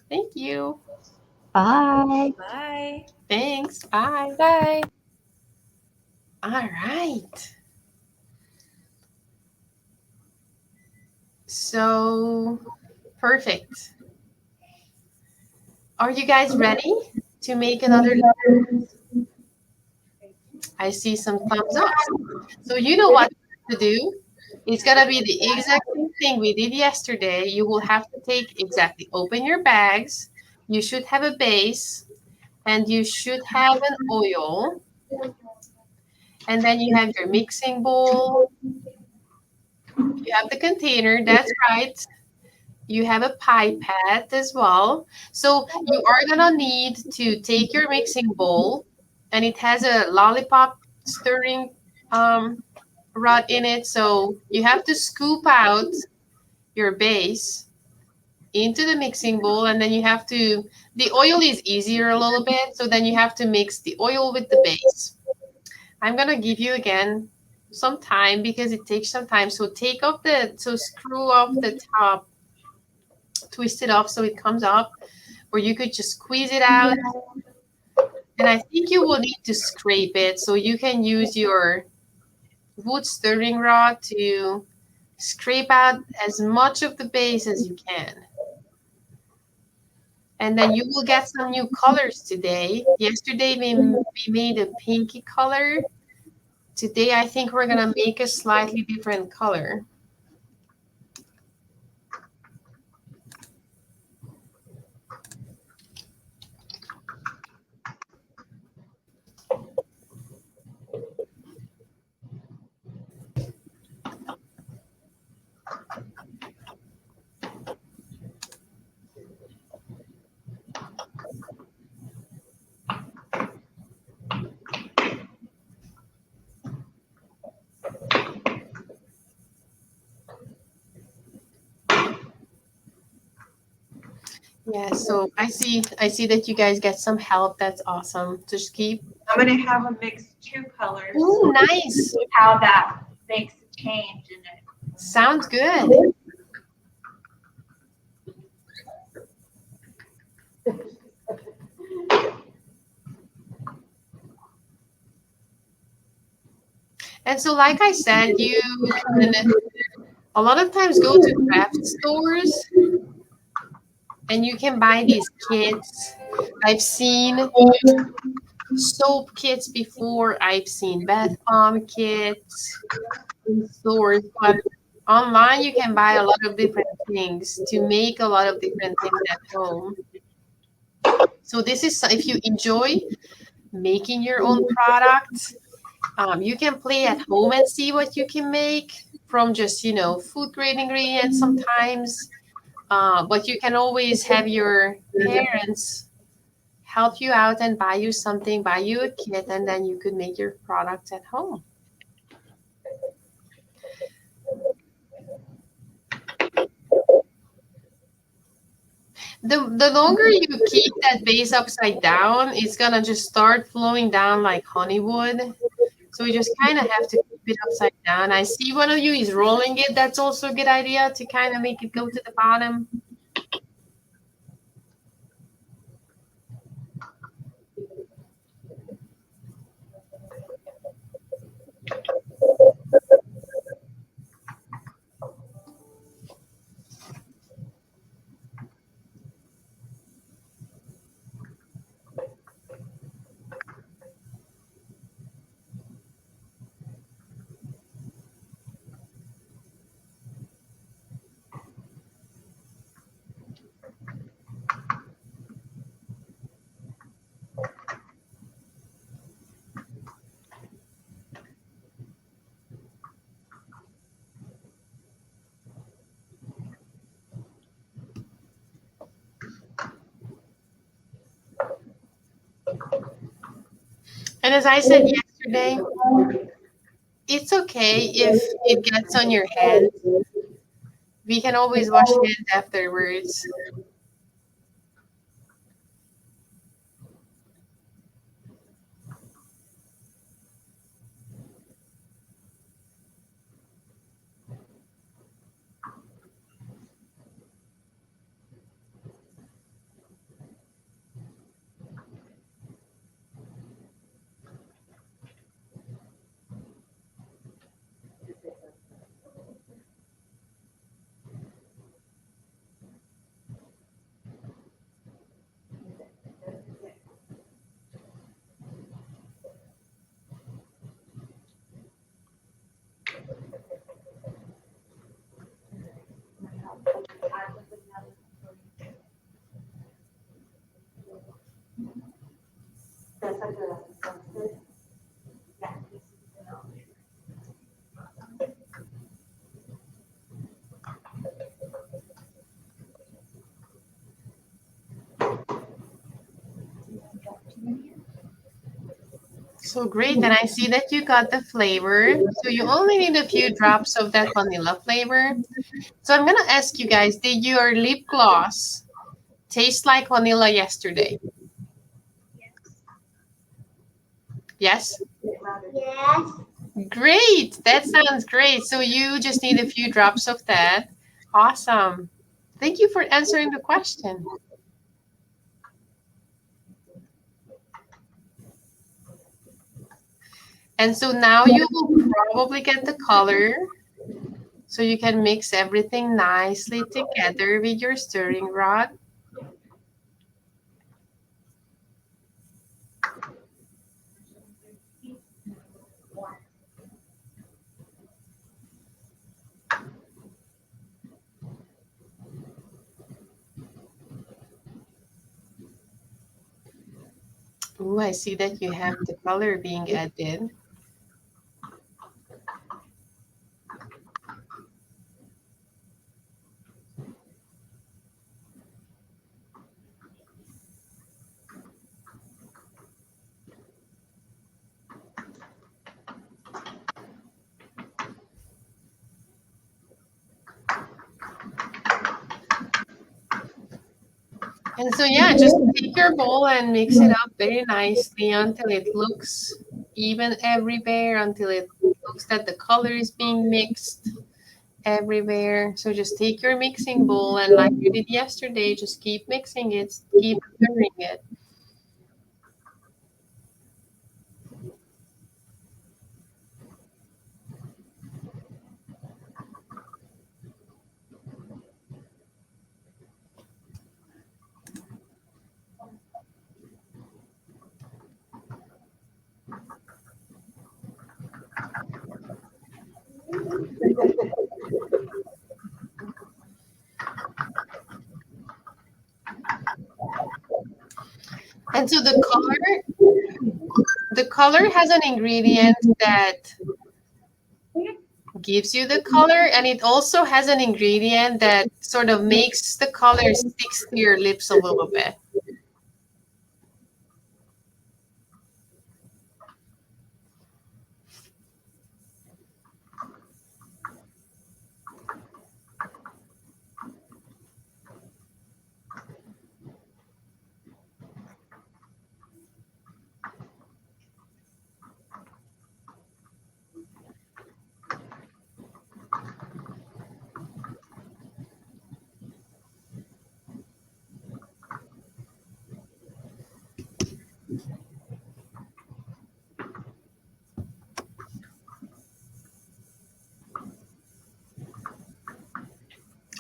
Thank you. Bye. Bye. Thanks. Bye. Bye. All right. So perfect. Are you guys ready to make another? I see some thumbs up. So you know what to do. It's gonna be the exact same thing we did yesterday. You will have to take exactly, open your bags. You should have a base, and you should have an oil, and then you have your mixing bowl. You have the container, that's right. You have a pipette as well. So you are gonna need to take your mixing bowl, and it has a lollipop stirring rod in it. So you have to scoop out your base into the mixing bowl, and then you have to, the oil is easier a little bit, so then you have to mix the oil with the base. I'm gonna give you again some time because it takes some time. So screw off the top, twist it off so it comes up, or you could just squeeze it out. And I think you will need to scrape it, so you can use your wood stirring rod to scrape out as much of the base as you can. And then you will get some new colors today. Yesterday we made a pinky color. Today I think we're gonna make a slightly different color. Yeah, so I see that you guys get some help. That's awesome. Just keep. I'm going to have them mix two colors. Ooh, nice. See how that makes a change in it. Sounds good. And so, like I said, you can a lot of times go to craft stores and you can buy these kits. I've seen soap kits before. I've seen bath bomb kits in stores, but online you can buy a lot of different things to make a lot of different things at home. So this is, if you enjoy making your own product, you can play at home and see what you can make from just, food grade ingredients sometimes. But you can always have your parents help you out and buy you something, buy you a kit, and then you could make your products at home. The longer you keep that base upside down, it's gonna just start flowing down like honey would. So you just kind of have to keep it upside down. I see one of you is rolling it. That's also a good idea to kind of make it go to the bottom. And as I said yesterday, it's okay if it gets on your hand. We can always wash hands afterwards. So great. And I see that you got the flavor. So you only need a few drops of that vanilla flavor. So I'm going to ask you guys, did your lip gloss taste like vanilla yesterday? Yes? Yes. Great. That sounds great. So you just need a few drops of that. Awesome. Thank you for answering the question. And so now you will probably get the color. So you can mix everything nicely together with your stirring rod. Ooh, I see that you have the color being added. And so, yeah, just take your bowl and mix it up very nicely until it looks even everywhere, until it looks that the color is being mixed everywhere. So just take your mixing bowl and like you did yesterday, just keep mixing it, keep stirring it. And so the color has an ingredient that gives you the color, and it also has an ingredient that sort of makes the color sticks to your lips a little bit.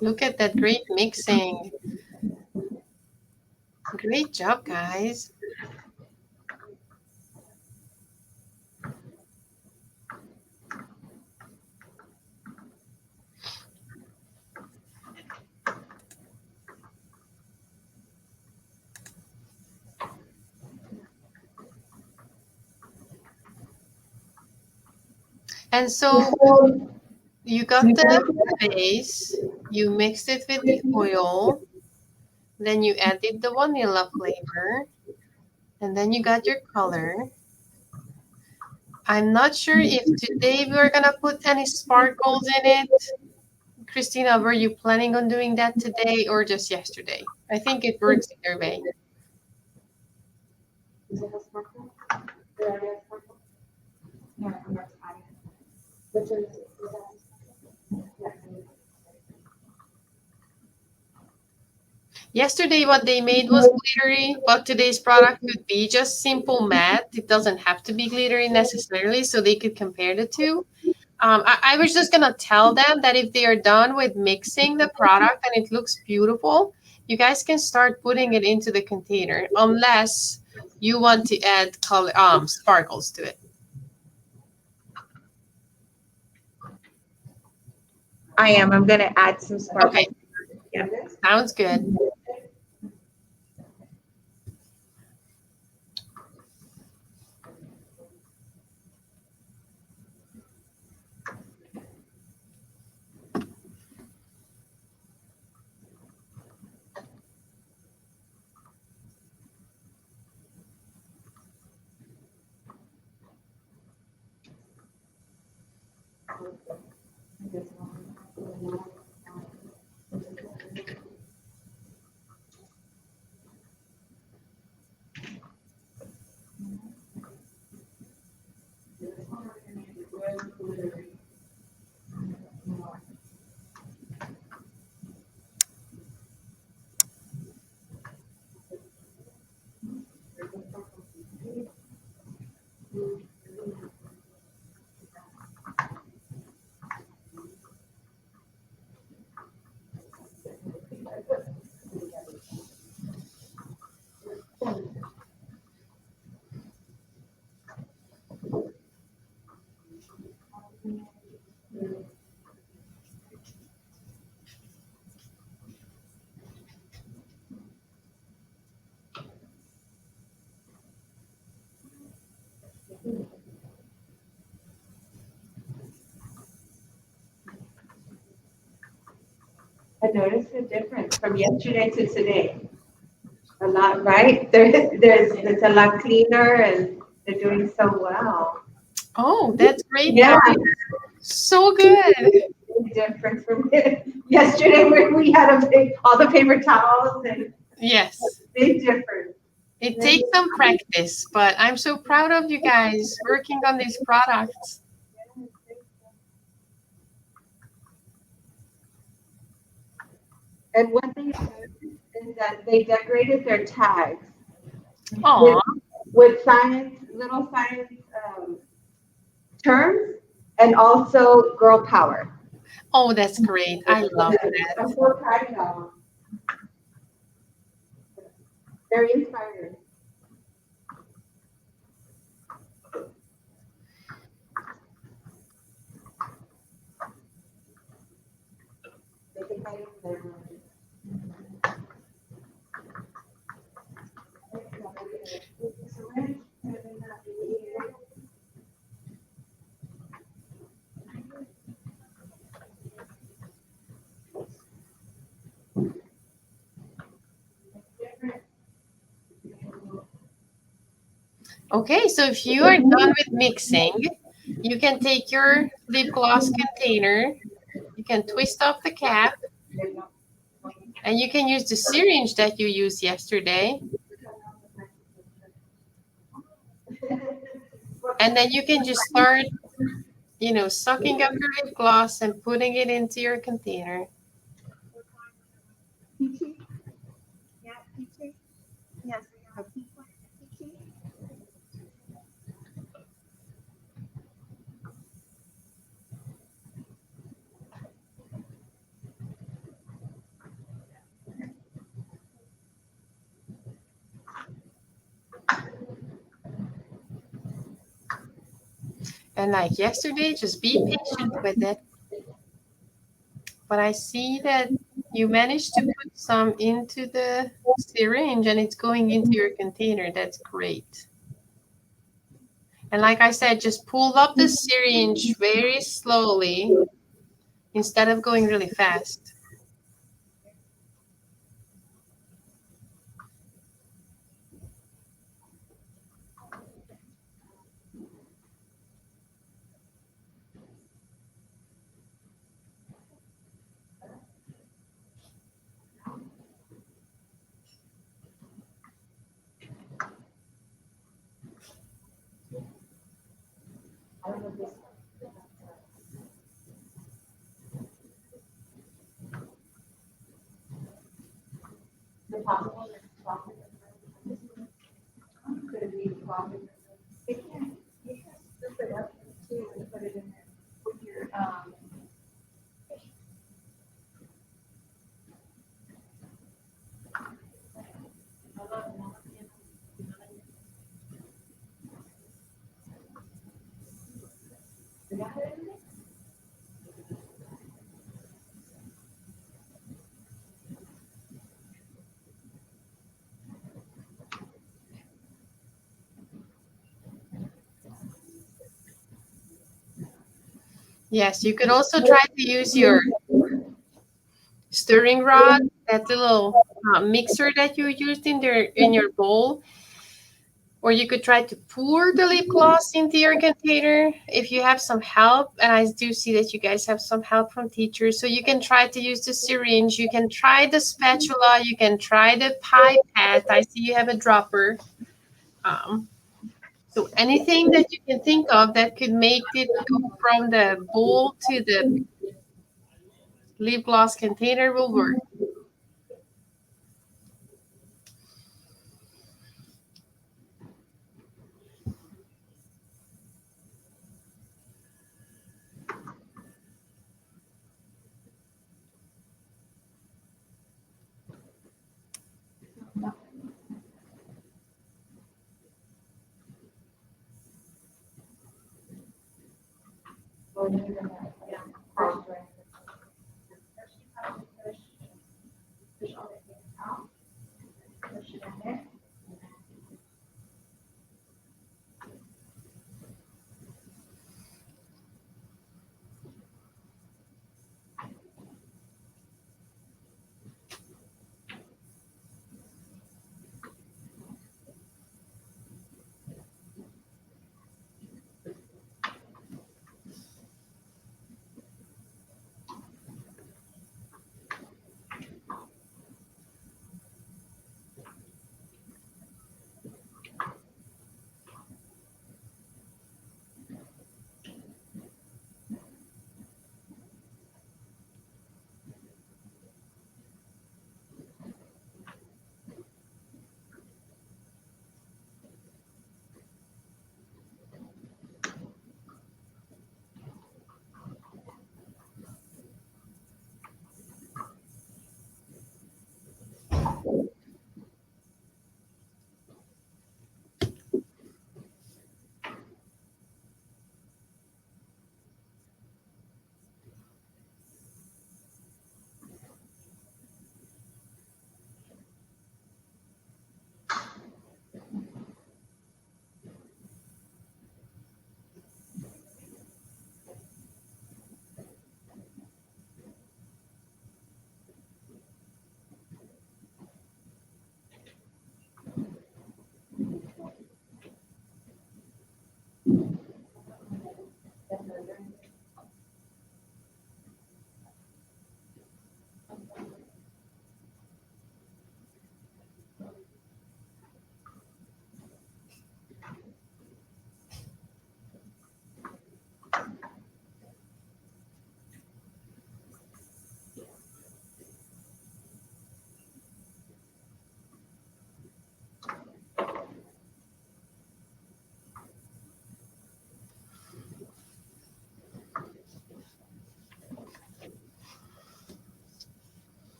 Look at that great mixing. Great job, guys. And so you got the base, you mixed it with the oil, then you added the vanilla flavor, and then you got your color. I'm not sure if today we're gonna put any sparkles in it. Christina, were you planning on doing that today or just yesterday? I think it works either way. Does it have sparkle? Did I have sparkle? No, I'm not adding it. Which one is it? Does that have sparkle? Yeah. Yesterday, what they made was glittery, but today's product could be just simple matte. It doesn't have to be glittery necessarily, so they could compare the two. I was just gonna tell them that if they are done with mixing the product and it looks beautiful, you guys can start putting it into the container, unless you want to add color, sparkles to it. I am. I'm gonna add some Okay, sparkle. Yeah. sounds good. I noticed a difference from yesterday to today. A lot, right? It's a lot cleaner and they're doing so well. Oh, that's great, Yeah, guys. So good. big difference from yesterday where we had all the paper towels and Yes. big difference. It takes some practice, but I'm so proud of you guys working on these products. And one thing I noticed is that they decorated their tags Aw. with science, little science terms, and also girl power. Oh, that's great. I love that. I'm so proud of them. Very inspiring. They can find it there. Okay, so if you are done with mixing, you can take your lip gloss container, you can twist off the cap, and you can use the syringe that you used yesterday. And then you can just start, sucking up your lip gloss and putting it into your container. Peachy? Yeah, peachy? Yes, we have a peach one. Peachy? And like yesterday, just be patient with it. But I see that you managed to put some into the syringe and it's going into your container. That's great. And like I said, just pull up the syringe very slowly instead of going really fast. You can scoop it up too and put it in there with your. Yes, you could also try to use your stirring rod, that little mixer that you used in your bowl, or you could try to pour the lip gloss into your container if you have some help. And I do see that you guys have some help from teachers, so you can try to use the syringe. You can try the spatula. You can try the pipette. I see you have a dropper. Um, so anything that you can think of that could make it go from the bowl to the lip gloss container will work.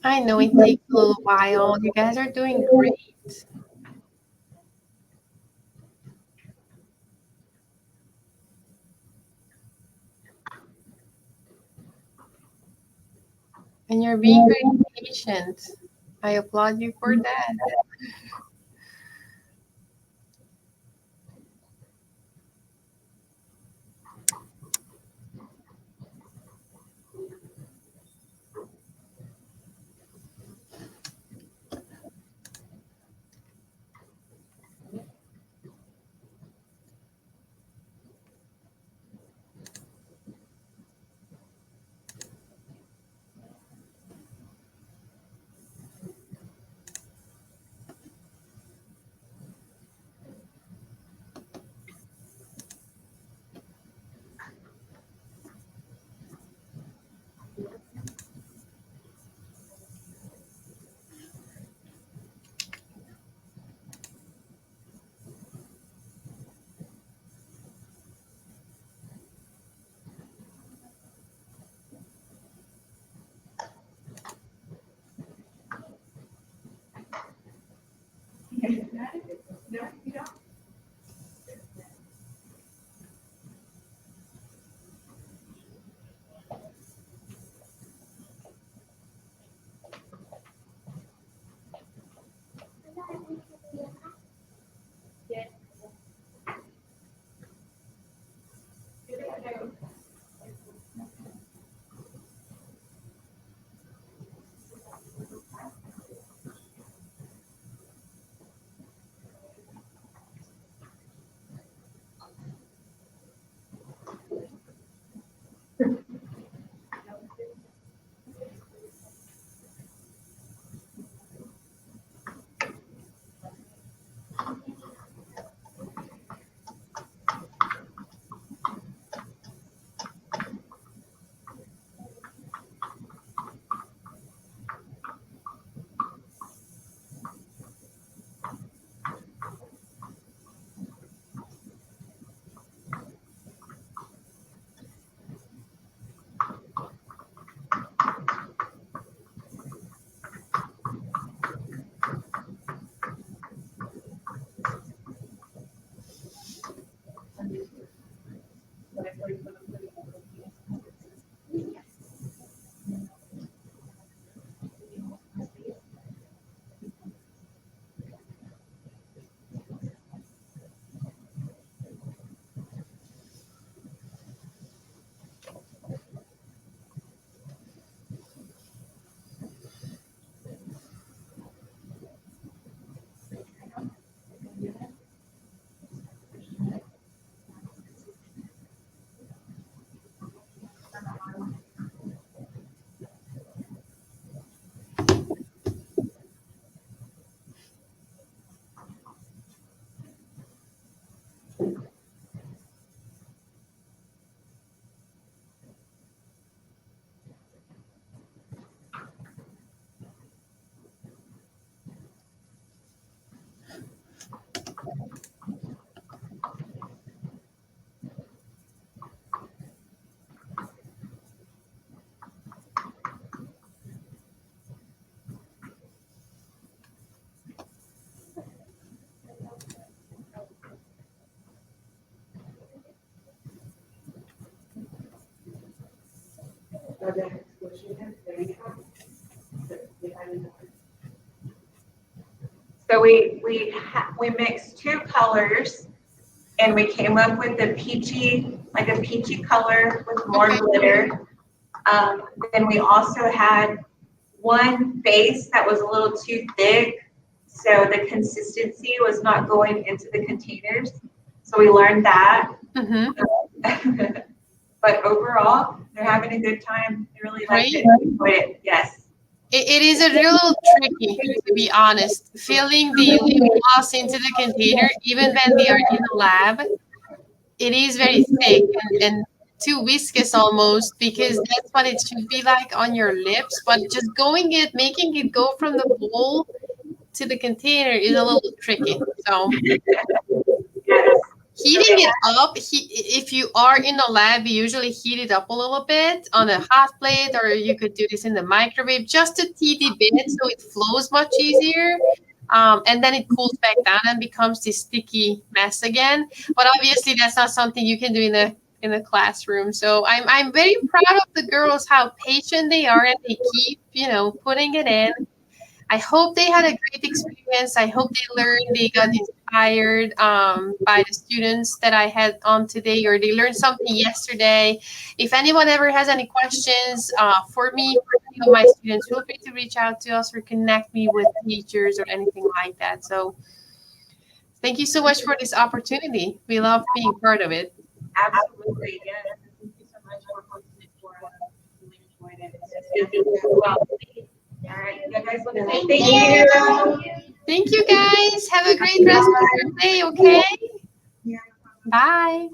I know it takes a little while. You guys are doing great. And you're being very patient. I applaud you for that. So we mixed two colors and we came up with a peachy, like a peachy color with more Okay. glitter. Then we also had one base that was a little too thick, so the consistency was not going into the containers. So we learned that. Mm-hmm. But overall, they're having a good time. They really liked Great. it. Enjoyed it. Yes. It is a little tricky, to be honest, filling the lip gloss into the container, even when we are in the lab. It is very thick and too viscous almost because that's what it should be like on your lips. But just making it go from the bowl to the container is a little tricky. So Yes. heating it up, if you are in a lab, you usually heat it up a little bit on a hot plate, or you could do this in the microwave, just a teeny bit so it flows much easier. And then it cools back down and becomes this sticky mess again. But obviously, that's not something you can do in a classroom. So I'm very proud of the girls, how patient they are, and they keep putting it in. I hope they had a great experience. I hope they learned, they got inspired by the students that I had on today, or they learned something yesterday. If anyone ever has any questions for me, for any of my students, feel free to reach out to us or connect me with teachers or anything like that. So thank you so much for this opportunity. We love being part of it. Absolutely, yes. Thank you so much for hosting it for us. Really enjoyed it. Well, all right, you guys want to say thank you. Thank you guys. Have a great rest of your day, okay? Yeah. Bye.